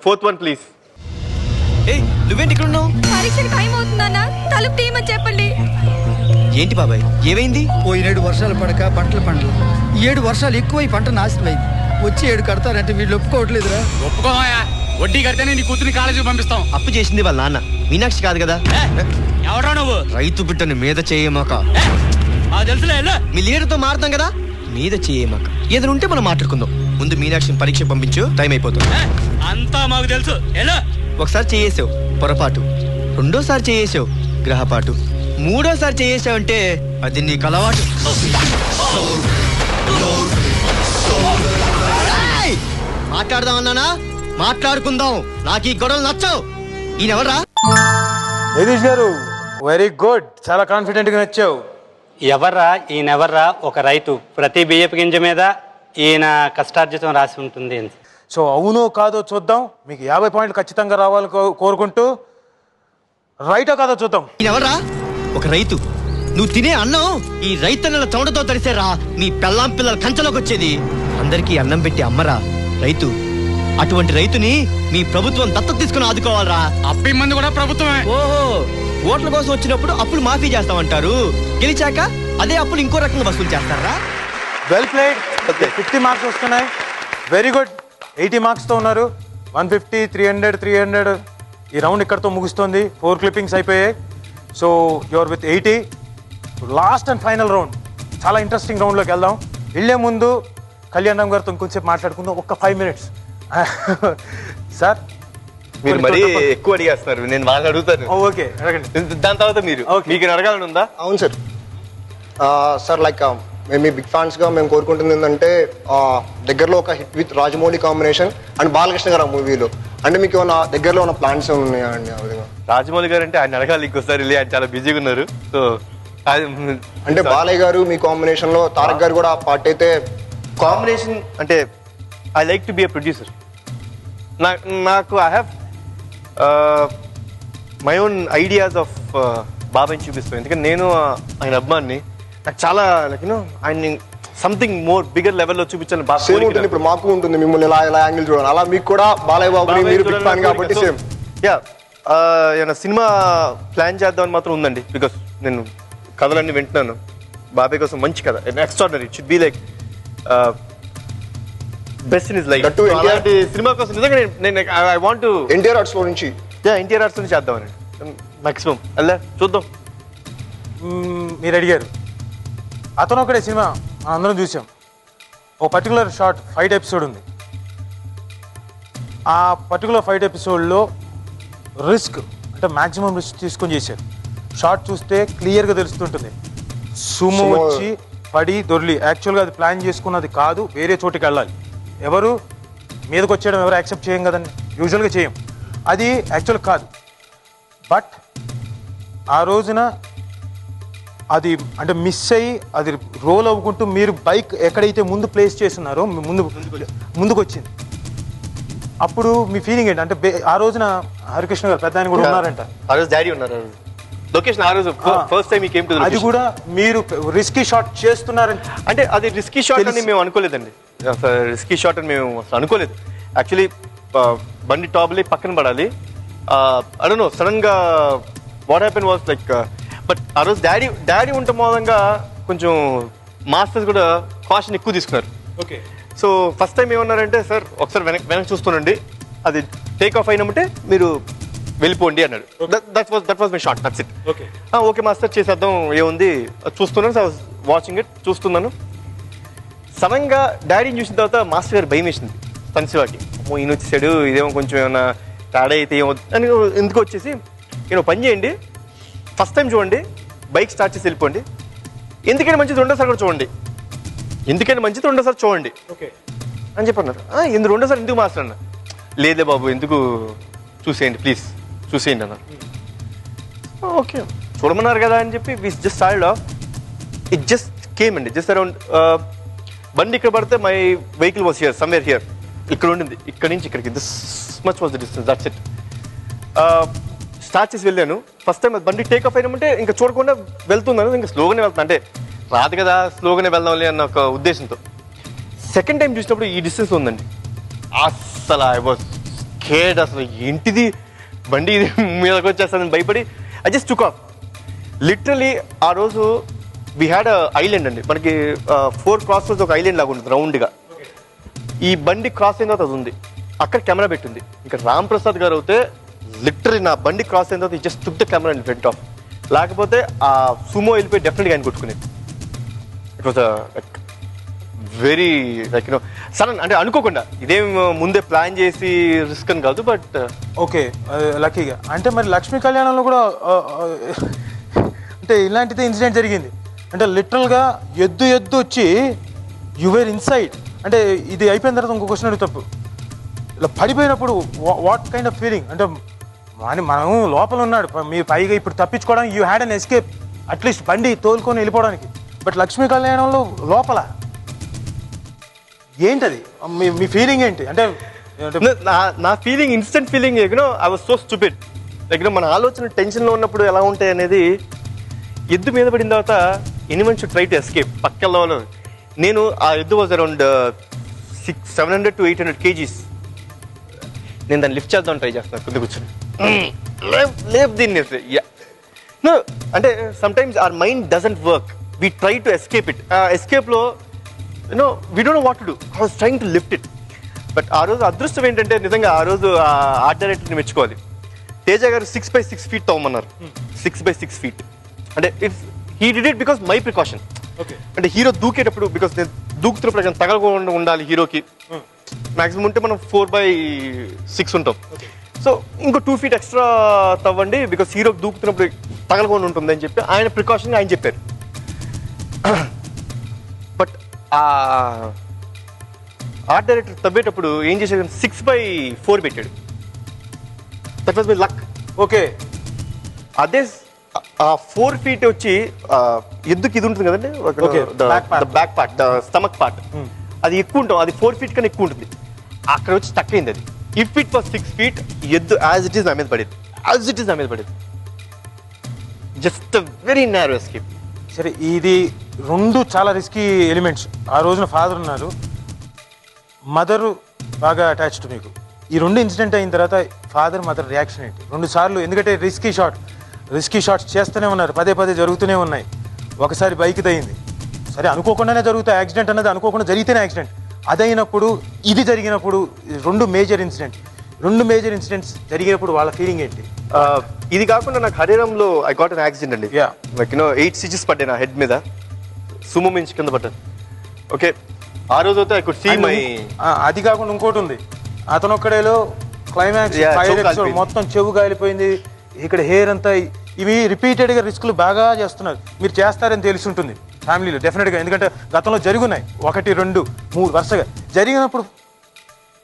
fourth one, please. ఏయ్, నువ్వేంటి ఇక్కడ ఉన్నావు? పరీక్షకి టైం అవుతుందన్నా, తలుపు తీయమని చెప్పండి. ఏంటి బాబాయ్, ఏమైంది? పోయిన 7 వర్షాలు పడక పంటలు పంటలు, 7 వర్షాలు ఎక్కువై పంట నాశనమైంది. వచ్చి 7 కడతారంటే వీళ్ళు ఒప్పుకోవట్లేదురా. ఒప్పుకోమయ్యా, వడ్డీ కడితేనే నీ కూతురిని కాలేజీకి పంపిస్తాం. అప్పు చేసింది వాళ్ళ నాన్న, మీనాక్షి కాదు కదా. ఎవరా నువ్వు? రైతు బిడ్డను మీద చేయమాక. తెలుసులే, మీ లీడర్తో మారుతాం కదా, మీద చేయమాక. ఏదైనా ఉంటే మనం మాట్లాడుకుందాం. ముందు మీనాక్షిని పరీక్ష పంపించు, టైం అయిపోతుంది. అంతా మాకు తెలుసు. ఒకసారి చేయేసావు పొరపాటు, రెండోసారి చేయేసావు గ్రహపాటు, మూడోసారి చేయేసావు అంటే అది నీకు అలవాటు. మాట్లాడదాం అన్నానా? మాట్లాడుకుందాం. నాకు ఈ గొడవలు నచ్చావు. ఈయనెవరా? యతీష్ గారు, వెరీ గుడ్, చాలా కాన్ఫిడెంట్ గా నచ్చావు. ఎవర్రా ఈయనెవర్రా? ఒక రైతు. ప్రతి బియ్యపు గింజ మీద ఈయన కష్టార్జితం రాసి ఉంటుంది. సో అవునో కాదో చూద్దాం. మీకు 50 పాయింట్లు ఖచ్చితంగా రావాలి కోరుకుంటూ, రైటో కాదో చూద్దాం. ఈయనెవర్రా? ఒక రైతు. నువ్వు తినే అన్నం ఈ రైతన్నల చౌడతో తడిసేరా మీ పెళ్ళాం పిల్లల కంచలోకి వచ్చేది. అందరికీ అన్నం పెట్టి అమ్మరా రైతు. అటువంటి రైతుని మీ ప్రభుత్వం దత్తత తీసుకుని ఆదుకోవాలరా. అప్పి మంది కూడా ప్రభుత్వమే. ఓహో, ఓట్ల కోసం వచ్చినప్పుడు అప్పులు మాఫీ చేస్తామంటారు, గెలిచాక అదే అప్పులు ఇంకో రకంగా వసూలు చేస్తారా? Well played. 50 మార్క్స్ వస్తున్నాయి. Very good. 80 మార్క్స్తో ఉన్నారు. 150, 300, 300. ఈ రౌండ్ ఇక్కడతో ముగుస్తుంది. 4 క్లిప్పింగ్స్ అయిపోయాయి. So your with 80. Last and final round. చాలా ఇంట్రెస్టింగ్ రౌండ్లోకి వెళ్దాం. వెళ్ళే ముందు కళ్యాణ్ రామ్ గారితో ఇంకొంచెం మాట్లాడుకుందాం. ఒక్క 5 minutes. సార్, మీరు మరీ ఎక్కువ అడిగేస్తున్నారు. నేను వాళ్ళని అడుగుతాను. ఓకే, అడగండి. దాని తర్వాత మీరు మీకు అడగాలని ఉందా? అవును సార్. సార్, లైక్ మేము మీ బిగ్ ఫ్యాన్స్గా మేము కోరుకుంటుంది ఏంటంటే, దగ్గరలో ఒక hit with Rajamouli combination and Balakrishna గారు ఆ మూవీలో, అంటే మీకు ఏమైనా దగ్గరలో ఉన్న ప్లాన్స్ ఉన్నాయా అండి? రాజమౌళి గారు అంటే ఆయన అడగాలి ఇంకోసారి, ఆయన చాలా బిజీగా ఉన్నారు. సో అంటే బాలయ్య గారు మీ కాంబినేషన్ లో, తారక్ గారు కూడా పార్ట్ అయితే. కాంబినేషన్ అంటే I like to be a producer. నాకు I have my own ideas of బాబాయ్ని చూపిస్తాను. ఎందుకంటే నేను ఆయన అభిమాన్ని. నాకు చాలా లైక్ యూనో ఆయన సంథింగ్ మోర్ బిగర్ లెవెల్లో చూపించాలని బాగా సేమ్ ఉంటుంది. ఇప్పుడు మాకు ఉంటుంది మిమ్మల్ని ఇలా ఇలా యాంగిల్ చూడాలి, అలా మీకు కూడా బాలయ్య బాబుని మీరు బిగ్ ఫ్యాన్ కాబట్టి సేమ్. యా, ఏమైనా సినిమా ప్లాన్ చేద్దామని మాత్రం ఉందండి. బికాస్ నేను కథలన్నీ వింటున్నాను. బాబాయ్ కోసం మంచి కథ, extraordinary. It should be like best in his life. అలాంటి సినిమా కోసం నిజంగా నేను I want to NTR arts లో నుంచి ఎన్టీఆర్ ఆర్ట్స్ నుంచి చేద్దామని మాక్సిమం. అలా చూద్దాం. మీరు అడిగారు, అతను ఒకటే సినిమా మనం అందరం చూసాం. ఒక పర్టికులర్ షార్ట్ ఫైట్ ఎపిసోడ్ ఉంది. ఆ పర్టికులర్ ఫైట్ ఎపిసోడ్లో రిస్క్ అంటే మ్యాక్సిమం రిస్క్ తీసుకొని చేశారు. షార్ట్ చూస్తే క్లియర్గా తెలుస్తుంటుంది. సుమో వచ్చి పడి దొర్లి, యాక్చువల్గా అది ప్లాన్ చేసుకున్నది కాదు, వేరే చోటికి వెళ్ళాలి. ఎవరు మీదకి వచ్చేయడం ఎవరు యాక్సెప్ట్ చేయం కదండి, యూజువల్గా చేయం. అది యాక్చువల్ కాదు. బట్ ఆ రోజున అది అంటే మిస్ అయ్యి అది రోల్ అవ్వుకుంటూ మీరు బైక్ ఎక్కడైతే ముందు ప్లేస్ చేస్తున్నారో ముందుకు వచ్చింది. అప్పుడు మీ ఫీలింగ్ ఏంటి? అంటే ఆ రోజున హరికృష్ణ గారు పెద్ద ఆయన కూడా ఉన్నారంట. ఆ రోజు డాడీ ఉన్నారు. లొకేషన్ ఆ రోజు ఫస్ట్ టైం కేమ్ టు అది కూడా మీరు రిస్కీ షాట్ చేస్తున్నారని అంటే అది రిస్కీ షాట్ అని మేము అనుకోలేదండి. రిస్కీ షాట్ అని మేము అసలు అనుకోలేదు. యాక్చువల్లీ బండి టాప్లీ పక్కన పడాలి. ఐ డోంట్ నో సడన్ గా what happen was like but ఆ రోజు డాడీ ఉంటే మూలంగా కొంచెం మాస్టర్స్ కూడా కాషన్ ఎక్కువ తీసుకున్నారు. ఓకే. సో ఫస్ట్ టైం ఏమన్నారంటే సార్ ఒకసారి వెనక్కి చూస్తుండండి, అది టేక్ ఆఫ్ అయినామంటే మీరు వెళ్ళిపోండి అన్నాడు. That was my shot. That's it. Okay master చేసేద్దాం ఏముంది చూస్తున్నాను. సో వాచింగ్ ఇట్ చూస్తున్నాను. సడన్ గా డాడీని చూసిన తర్వాత మాస్టర్ గారు భయం వేసింది తనశివాకి. ఈయన వచ్చేసాడు, ఇదేమో కొంచెం ఏమైనా తేడా అయితే ఏమో అని ఎందుకు వచ్చేసి నేను పని చేయండి, ఫస్ట్ టైం చూడండి, బైక్ స్టార్ట్ చేసి వెళ్ళిపోండి, ఎందుకైనా మంచిది రెండోసారి కూడా చూడండి, ఎందుకైనా మంచిది రెండోసారి చూడండి అని చెప్పన్నారు. ఎందుకు రెండోసారి ఎందుకు మాస్టర్ అన్న? లేదే బాబు ఎందుకు చూసేయండి ప్లీజ్ చూసేయండి అన్నారు. ఓకే చూడమన్నారు కదా అని చెప్పి we just started off. It just came అండి, జస్ట్ అరౌండ్ బండి ఇక్కడ పడితే my vehicle was here somewhere here, ఇక్కడ ఉండింది, ఇక్కడ నుంచి ఇక్కడికి this much was the distance. That's it. Start చేసి వెళ్ళాను. ఫస్ట్ టైం బండి టేక్ ఆఫ్ అయినామంటే ఇంకా చూడకుండా వెళ్తున్నాను, ఇంకా స్లోగానే వెళ్తాను, అంటే రాదు కదా స్లోగానే వెళ్దాంలే అన్న ఒక ఉద్దేశంతో. సెకండ్ టైం చూసినప్పుడు ఈ డిస్టెన్స్ ఉందండి. అస్సలు ఐ వాస్ స్కేర్డ్. అసలు ఏంటిది బండి ఇది మీదకి వచ్చేస్తానని భయపడి I just took off. Literally ఆ రోజు వీ హ్యాడ్ ఐలాండ్ అండి, మనకి 4 క్రాస్ ఒక ఐలాండ్ లాగా ఉంటుంది రౌండ్గా. ఈ బండి క్రాస్ అయిన తర్వాత అది ఉంది, అక్కడ కెమెరా పెట్టింది. ఇంకా రామ్ ప్రసాద్ గారు అయితే లిటరలీ నా బండి క్రాస్ అయిన తర్వాత just took the camera in front of. లేకపోతే ఆ సుమో వెళ్ళిపోయి డెఫినెట్గా ఆయన కొట్టుకునేది. It was like very like you know sudden, అంటే అనుకోకుండా, ఇదేం ముందే ప్లాన్ చేసి రిస్క్ అని కాదు. బట్ ఓకే లక్కీగా. అంటే మరి లక్ష్మీ కళ్యాణంలో కూడా అంటే ఇలాంటిదే ఇన్సిడెంట్ జరిగింది. అంటే లిటరల్గా ఎద్దు వచ్చి యువర్ ఇన్సైడ్, అంటే ఇది అయిపోయిన తర్వాత ఇంకో క్వశ్చన్ అడుగు తప్పు, ఇలా పడిపోయినప్పుడు వాట్ కైండ్ ఆఫ్ ఫీలింగ్? అంటే మనం లోపల ఉన్నాడు, మీ పైగా ఇప్పుడు తప్పించుకోవడానికి you had an escape, at least బండి తోలుకొని వెళ్ళిపోవడానికి. బట్ లక్ష్మీ కళ్యాణంలో లోపల ఏంటది, మీ ఫీలింగ్ ఏంటి? అంటే నా feeling instant feeling you know I was so stupid. Like మన ఆలోచన టెన్షన్లో ఉన్నప్పుడు ఎలా ఉంటాయి అనేది, ఎద్దు మీద పడిన తర్వాత anyone should try to escape పక్కన. నేను ఆ ఎద్దు వాజ్ అరౌండ్ 700 to 800 kgs. నేను దాన్ని లిఫ్ట్ చేద్దాం ట్రై చేస్తున్నాను కింద కూర్చొని, లేప్ దీన్ని. అంటే sometimes our mind doesn't work, we try to escape it. ఎస్కేప్లో you know we don't know what to do, I was trying to lift it. But ఆ రోజు అదృష్టం ఏంటంటే నిజంగా ఆ రోజు ఆర్ట్ డైరెక్టర్ని మెచ్చుకోవాలి. తేజ గారు 6x6 feet తవ్వమన్నారు. 6x6 feet అంటే it's he did it because my precaution. అంటే హీరో దూకేటప్పుడు, బికాస్ నేను దూకుతున్నప్పుడు తగలకుండా ఉండాలి హీరోకి, మాక్సిమం ఉంటే మనం 4x6 ఉంటాం. సో ఇంకో 2 feet ఎక్స్ట్రా తవ్వండి బికాస్ హీరోకి దూకుతున్నప్పుడు తగలకుండా ఉంటుంది అని చెప్పి ఆయన ప్రికాషన్ ఆయన చెప్పారు. బట్ ఆర్ట్ డైరెక్టర్ తవ్వేటప్పుడు ఏం చేశాడు, 6x4 పెట్టాడు. That was my luck. Okay. అదే ఆ 4 feet వచ్చి ఎద్దుకి ఇది ఉంటుంది కదండి, back part, the stomach part, అది ఎక్కువ ఉంటాం, అది 4 feet కన్నా ఎక్కువ ఉంటుంది. అక్కడ వచ్చి స్టక్ అయింది అది. ఇఫ్ ఇట్ వాజ్ 6 feet, ఎద్దు యాజ్ ఇట్ ఈస్ నా మీద పడేది, జస్ట్ వెరీ నారో ఎస్కేప్. సరే, ఇది రెండు చాలా రిస్కీ ఎలిమెంట్స్. ఆ రోజున ఫాదర్ ఉన్నారు, మదరు బాగా అటాచ్డ్ మీకు. ఈ రెండు ఇన్సిడెంట్ అయిన తర్వాత ఫాదర్ మదర్ రియాక్షన్ ఏంటి? 2 సార్లు, ఎందుకంటే రిస్కీ షాట్స్ చేస్తూనే ఉన్నారు, పదే జరుగుతూనే ఉన్నాయి. ఒకసారి బైక్ అయింది, సరే అనుకోకుండానే జరుగుతాయి, యాక్సిడెంట్ అన్నది అనుకోకుండా జరిగితేనే యాక్సిడెంట్. అదైనప్పుడు ఇది జరిగినప్పుడు రెండు మేజర్ ఇన్సిడెంట్స్ జరిగినప్పుడు వాళ్ళ ఫీలింగ్ ఏంటి? ఇది కాకుండా నాకు హరిరంలో ఐ గాట్ అన్ యాక్సిడెంట్ అండి. లైక్ యూనో 8 stitches పడ్డాయి నా హెడ్ మీద, సుమో మించి కింద పడ్డాను. ఓకే, ఆ రోజు అయితే ఐ కుడ్ సీ మై. అది కాకుండా ఇంకోటి ఉంది, అతను ఒక్కడేలో క్లైమాక్స్ మొత్తం చెవు కాలిపోయింది, ఇక్కడ హెయిర్ అంతా. ఇవి రిపీటెడ్గా రిస్కులు బాగా చేస్తున్నారు. మీరు చేస్తారని తెలిసి ఉంటుంది ఫ్యామిలీలో డెఫినెట్గా, ఎందుకంటే గతంలో జరుగున్నాయి 1, 2, 3 వరుసగా జరిగినప్పుడు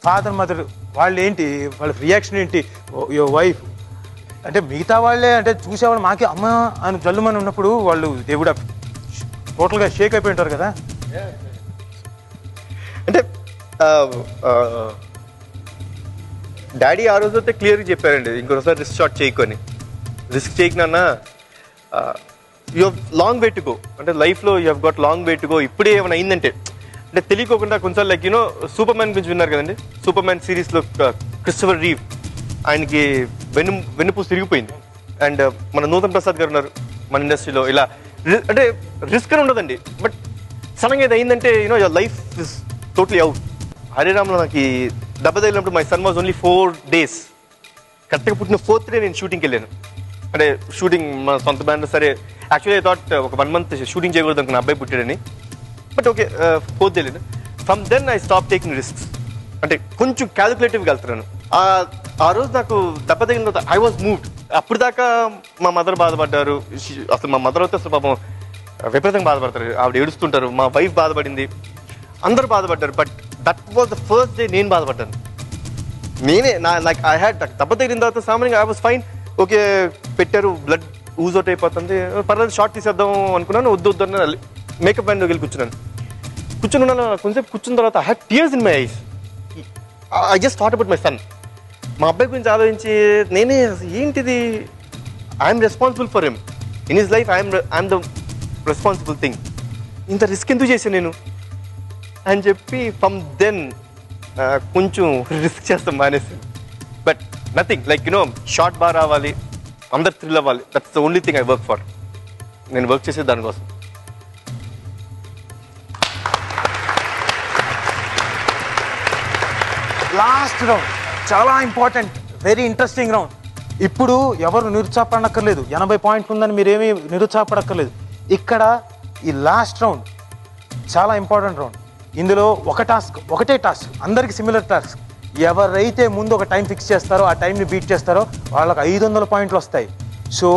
ఫాదర్ మదర్ వాళ్ళు ఏంటి, వాళ్ళ రియాక్షన్ ఏంటి? యువర్ వైఫ్ అంటే మిగతా వాళ్ళే అంటే చూసేవాళ్ళు మాకే అమ్మ అని జల్లుమని ఉన్నప్పుడు వాళ్ళు దే వుడ్ హావ్ టోటల్గా షేక్ అయిపోయి ఉంటారు కదా. అంటే డాడీ ఆ రోజు అయితే క్లియర్గా చెప్పారండి, ఇంకోసారి రిస్క్ షాట్ చేయకొని, రిస్క్ చేయకున్నా you have long way to go. అంటే లైఫ్లో you have got long way to go. ఇప్పుడే ఏమైనా అయిందంటే అంటే తెలియకోకుండా కొంచెం లైక్ యూనో సూపర్ మ్యాన్ గురించి విన్నారు కదండి. సూపర్ మ్యాన్ సిరీస్లో క్రిస్టోఫర్ రీవ్ ఆయనకి వెన్నుపూస తిరిగిపోయింది. అండ్ మన నూతన్ ప్రసాద్ గారు ఉన్నారు మన ఇండస్ట్రీలో. ఇలా అంటే రిస్క్ అని ఉండదండి, బట్ సడన్గా ఇది అయిందంటే you know your life is totally out. హరిరామ్లో నాకు ఈ దెబ్బ తగిలినప్పుడు my son was only 4 days. కరెక్ట్గా పుట్టిన 4th day నేను షూటింగ్కి వెళ్ళాను. అంటే షూటింగ్ మా సొంత బ్యాండ్. సరే యాక్చువల్లీ ఐ థాట్ ఒక 1 month షూటింగ్ చేయకూడదు అనుకున్న అబ్బాయి పుట్టాడని, బట్ ఓకే 4th day వెళ్ళాను. From then I stop taking risks. అంటే కొంచెం క్యాలిక్యులేటివ్గా వెళ్తున్నాను. ఆ రోజు నాకు దెబ్బ తగిన తర్వాత ఐ వాజ్ మూవ్డ్. అప్పుడు దాకా మా మదర్ బాధపడ్డారు. అసలు మా మదర్ అయితే అసలు పాపం విపరీతంగా బాధపడతారు, ఆవిడ ఏడుస్తుంటారు. మా వైఫ్ బాధపడింది, అందరూ బాధపడ్డారు. But that was the first day నేను బాధపడ్డాను. నేనే లైక్ ఐ హ్యాడ్ దెబ్బ తగిలిన తర్వాత సామాన్యంగా ఐ వాజ్ ఫైన్. ఓకే పెట్టారు, బ్లడ్ ఊజ్ అవుట్ అయిపోతుంది, పర్లేదు షార్ట్ తీసేద్దాం అనుకున్నాను. వద్దు మేకప్ బ్యాండ్ వెళ్ళి కూర్చున్నాను. కూర్చున్నాను కొంచెంసేపు కూర్చున్న తర్వాత I had tears in my eyes. I just thought about my son. మా అబ్బాయి గురించి ఆలోచించి నేనే ఏంటిది, I'm responsible for him in his life. I'm the responsible thing. ఇంత రిస్క్ ఎందుకు చేశాను నేను అని చెప్పి ఫ్రమ్ దెన్ కొంచెం రిస్క్ చేస్తాం మానేసి. But nothing like you know short బాగా రావాలి, అందరు థ్రిల్ అవ్వాలి. That's the only thing I work for. నేను వర్క్ చేసేది దానికోసం. లాస్ట్ రౌండ్ చాలా ఇంపార్టెంట్, వెరీ ఇంట్రెస్టింగ్ రౌండ్. ఇప్పుడు ఎవరు నిరుత్సాహపడక్కర్లేదు. 80 పాయింట్లు ఉందని మీరేమీ నిరుత్సాహపడక్కర్లేదు. ఇక్కడ ఈ లాస్ట్ రౌండ్ చాలా ఇంపార్టెంట్ రౌండ్. ఇందులో ఒకటే టాస్క్, అందరికి సిమిలర్ టాస్క్. ఎవరైతే ముందు ఒక టైం ఫిక్స్ చేస్తారో, ఆ టైంని బీట్ చేస్తారో వాళ్ళకి 500 పాయింట్లు వస్తాయి. సో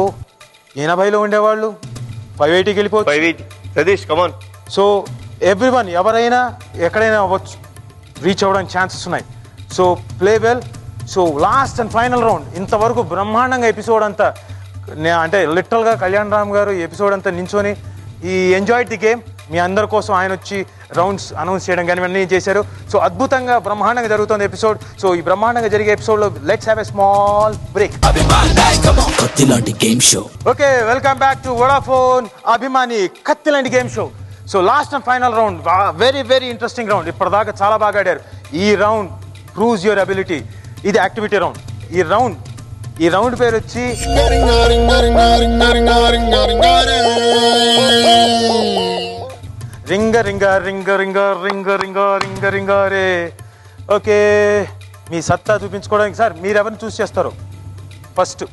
80లో ఉండేవాళ్ళు 580కి వెళ్ళిపోవచ్చు. 580 సతీష్ కమాన్. సో ఎవ్రీవన్ ఎవరైనా ఎక్కడైనా అవ్వచ్చు, రీచ్ అవ్వడానికి ఛాన్సెస్ ఉన్నాయి. So play well. So last and final round. ఇంతవరకు బ్రహ్మాండంగా ఎపిసోడ్ అంతా అంటే లిటరల్గా కళ్యాణ్ రామ్ గారు ఎపిసోడ్ అంతా నించొని ఈ ఎంజాయ్డ్ ది గేమ్. మీ అందరి కోసం ఆయన వచ్చి రౌండ్స్ అనౌన్స్ చేయడం కానీ ఇవన్నీ చేశారు. సో అద్భుతంగా బ్రహ్మాండంగా జరుగుతుంది ఎపిసోడ్. సో ఈ బ్రహ్మాండంగా జరిగే ఎపిసోడ్లో let's have a small break. Okay, welcome back to Vodafone అభిమాని కత్తిలాంటి game show. So last and final round, very very interesting round. ఇప్పటిదాకా చాలా బాగా ఆడారు. ఈ రౌండ్ ప్రూవ్స్ యువర్ అబిలిటీ. ఇది యాక్టివిటీ రౌండ్. ఈ రౌండ్ పేరు వచ్చి రింగ రింగ రింగ రింగ రింగ రింగ రింగ రింగ రే. ఓకే, మీ సత్తా చూపించుకోవడానికి సార్ మీరు ఎవరిని చూస్ చేస్తారో ఫస్ట్?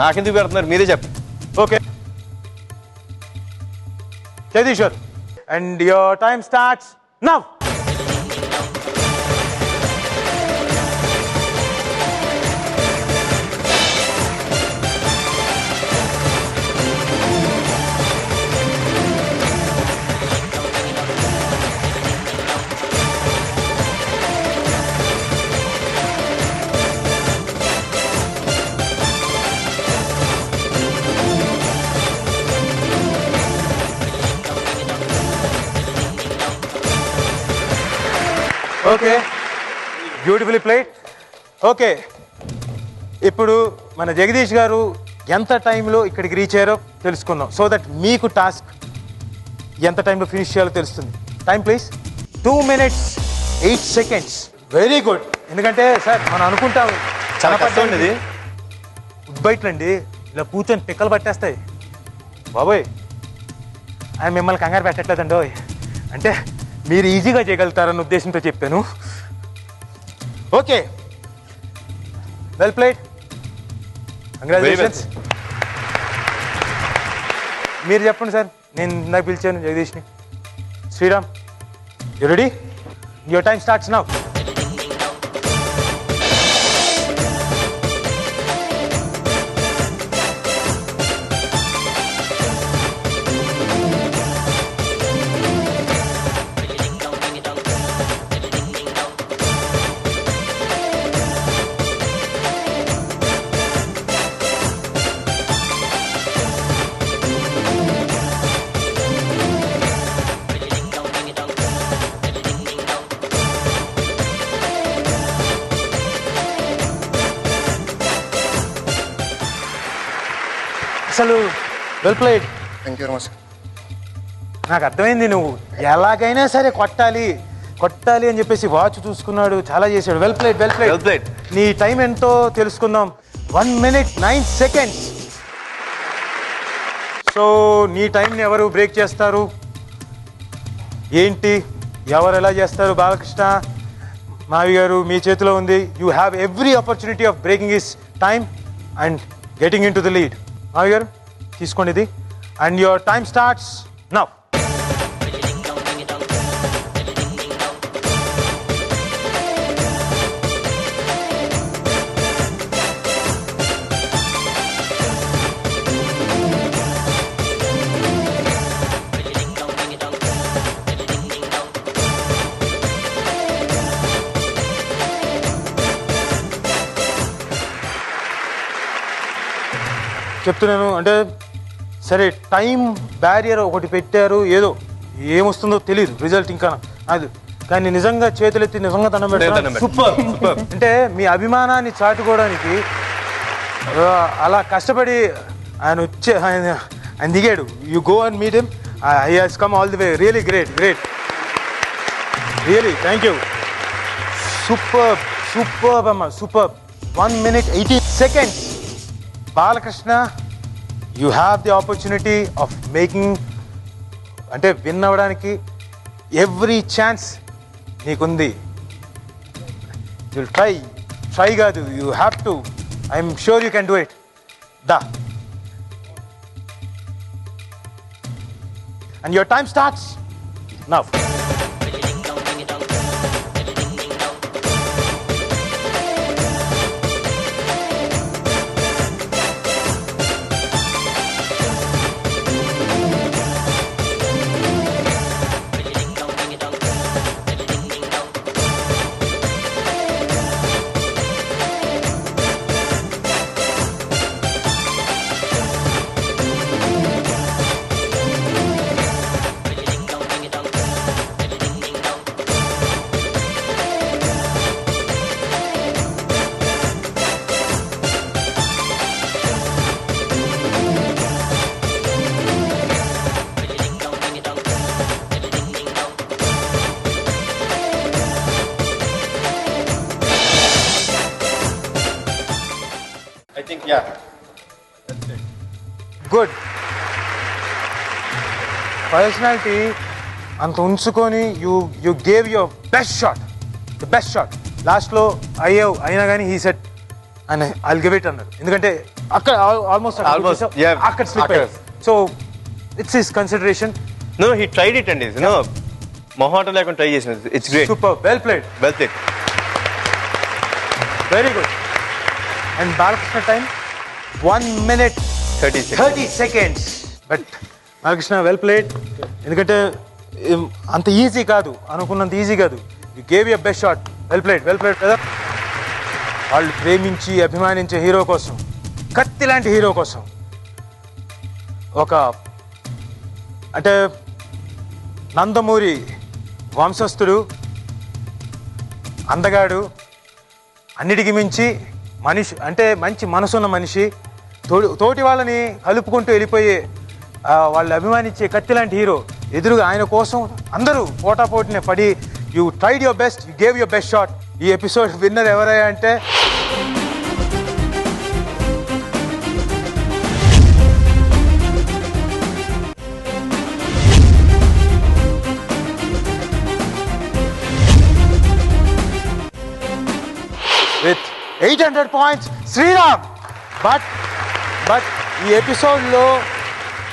నాకెందుకు పెడుతున్నారు, మీరే చెప్పండి. Okay Jagadishwar, and your time starts now. Okay, beautifully played. Okay, ఇప్పుడు మన జగదీష్ గారు ఎంత టైంలో ఇక్కడికి రీచ్ అయ్యారో తెలుసుకుందాం. సో దట్ మీకు టాస్క్ ఎంత టైంలో ఫినిష్ చేయాలో తెలుస్తుంది. Time please. 2 minutes 8 seconds. Very good. ఎందుకంటే సార్ మనం అనుకుంటాం చాలా కష్టం ఇది. బయటండి ఇలా కూర్చొని పిక్కలు పట్టేస్తాయి బాబోయ్. ఆయన మిమ్మల్ని కంగారు పెట్టట్లేదండి, అంటే మీరు ఈజీగా చేయగలుగుతారన్న ఉద్దేశంతో చెప్పాను. Okay, well played, congratulations. మీరు చెప్పండి సార్, నేను ఇందాక పిలిచాను జగదీష్ని. Sriram, you ready? Your time starts now. అసలు well played. Thank you very much. నాకు అర్థమైంది, నువ్వు ఎలాగైనా సరే కొట్టాలి అని చెప్పేసి వాచ్ చూసుకున్నాడు, చాలా చేశాడు. Well played, well played, well played. నీ టైం ఎంతో తెలుసుకుందాం. 1 minute 9 seconds. సో నీ టైంని ఎవరు బ్రేక్ చేస్తారు, ఏంటి, ఎవరు ఎలా చేస్తారు? బాలకృష్ణ, మావి గారు, మీ చేతిలో ఉంది. You have every opportunity of breaking his time and getting in to the lead. మావి గారు తీసుకోండి ఇది, and your time starts now. చెప్తున్నాను అంటే సరే, టైం బ్యారియర్ ఒకటి పెట్టారు, ఏదో ఏమొస్తుందో తెలియదు రిజల్ట్ ఇంకా అది, కానీ నిజంగా చేతులెత్తి నిజంగా దండం పెట్టారు. Super super. అంటే మీ అభిమానాన్ని చాటుకోవడానికి అలా కష్టపడి ఆయన దిగాడు. You go and meet him. He has come all the way. Really great, great, really thank you. Super super అమ్మ, super. 1 minute 18 seconds. Balakrishna, you have the opportunity of making, అంటే win అవ్వడానికి every chance నీకుంది. You try కాదు, you have to. I'm sure you can do it. దా, and your time starts now. Good personality అంత ఉంచుకొని you gave your best shot, the best shot. లాస్ట్లో అయినా కానీ he said and I'll give it అన్నాడు. ఎందుకంటే అక్కడ ఆల్మోస్ట్ అక్కడ స్లిప్ అయ్యారు. So it's his consideration. No, he tried it అండి. నో, మొహాటం లేకుండా ట్రై చేసినది. It's great. Super, well played, well played, very good. And Balakrishna time 1 minute 30 seconds. But Balakrishna well played. ఎందుకంటే అంత ఈజీ కాదు, అనుకున్నంత ఈజీ కాదు. You gave your best shot. Well played, well played కదా. వాళ్ళు ప్రేమించి అభిమానించే హీరో కోసం, కత్తి లాంటి హీరో కోసం, ఒక అంటే నందమూరి వంశస్థుడు, అందగాడు, అన్నిటికీ మించి మనిషి, అంటే మంచి మనసున్న మనిషి, తోటి వాళ్ళని కలుపుకుంటూ వెళ్ళిపోయే, వాళ్ళు అభిమానించే కత్తి లాంటి హీరో ఎదురుగా ఆయన కోసం అందరూ పోటాపోటీనే పడి you tried your best, you gave your best shot. ఈ ఎపిసోడ్ విన్నర్ ఎవరయ్యా అంటే విత్ 800 points శ్రీరామ్. బట్ ఈ ఎపిసోడ్లో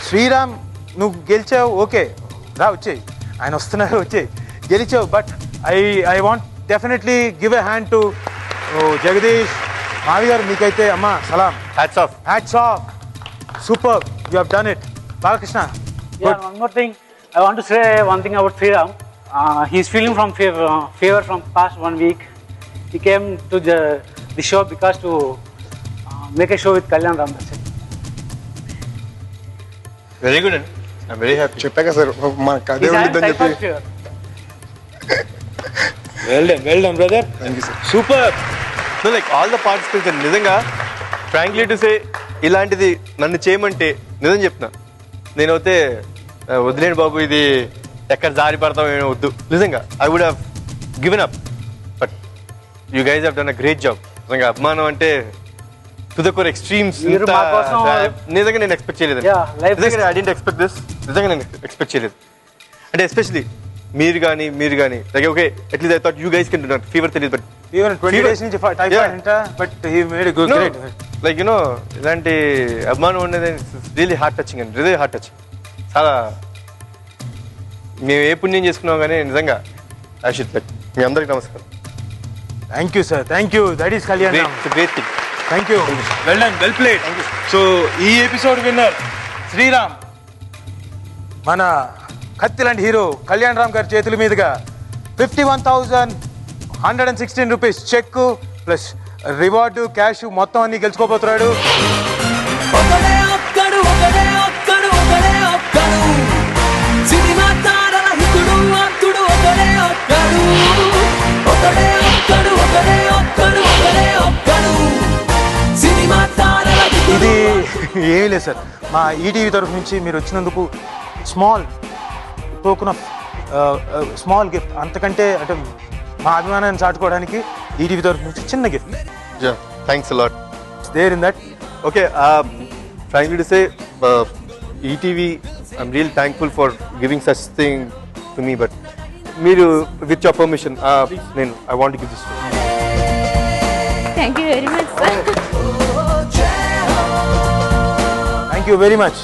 శ్రీరామ్ నువ్వు గెలిచావు, ఓకే, రా వచ్చేయి, ఆయన వస్తున్నారు, వచ్చేయి, గెలిచావు. But I want definitely give a hand to Jagadish. మావి గారు మీకైతే అమ్మా సలాం, hats off, hats off. Super, you have done it. Balakrishna, one more thing, I want to say one thing about Sriram. He's feeling from fever from past 1 week. He came to the show because to make a show with Kalyan Ram. Very good అండి, I'm very happy. చెప్పాక sir మాకు అదే ఉంటుందని చెప్పి. Well done brother, thank you sir. Super. So like all the participants నిజంగా frankly to say ఇలాంటిది నన్ను చేయమంటే నిజం చెప్తున్నా నేనైతే వదిలేండి బాబు ఇది ఎక్కడ జారి పడతామేమో వద్దు నిజంగా I would have given up but you guys have done a great job నిజంగా అభిమానం అంటే టు ద కోర్ ఎక్స్ట్రీమ్స్ నిజంగా నేను ఎక్స్పెక్ట్ చేయలేదు నిజంగా ఐ డెంట్ ఎక్స్పెక్ట్ దిస్ నిజంగా నేను ఎక్స్పెక్ట్ చేయలేదు అంటే ఎస్పెషలీ మీరు కానీ like okay at least I thought you guys can do not fever తెలియదు బట్ ఈవెన్ 20 డేస్ నుంచి టైఫాయిడ్ అంట but he made a good great like you know ఇలాంటి అభిమానం అనేది really heart touching and really heart touching చాలా మేము ఏ పుణ్యం చేసుకున్నాం కానీ నిజంగా ఐ షుడ్ లైక్ మీ అందరికీ నమస్కారం thank you sir thank you that is Kalyan great thing thank you well done well played so ఈ ఎపిసోడ్ విన్నర్ శ్రీరామ్ మన కత్తి లాంటి హీరో కళ్యాణ్ రామ్ గారి చేతుల మీదుగా 51,116 rupees cheque plus reward cash మొత్తం అన్ని గెలుచుకోబోతున్నాడు ఒకడే ఒక్కడు సినిమా తారల హితుడు అంతుడు ఒకడే ఒక్కడు సినిమా తారల ఇది ఏమీ లేదు సార్ మా ఈటీవీ తరఫు నుంచి మీరు వచ్చినందుకు small token of small gift అంతకంటే అంటే మా అభిమానాన్ని చాటుకోవడానికి ఈటీవీ తరఫు నుంచి చిన్న gift thanks a lot there in that okay frankly to say ETV I'm really thankful for giving such thing to me but మీరు with your permission నేను I want to give this to you. Thank you very much sir thank you very much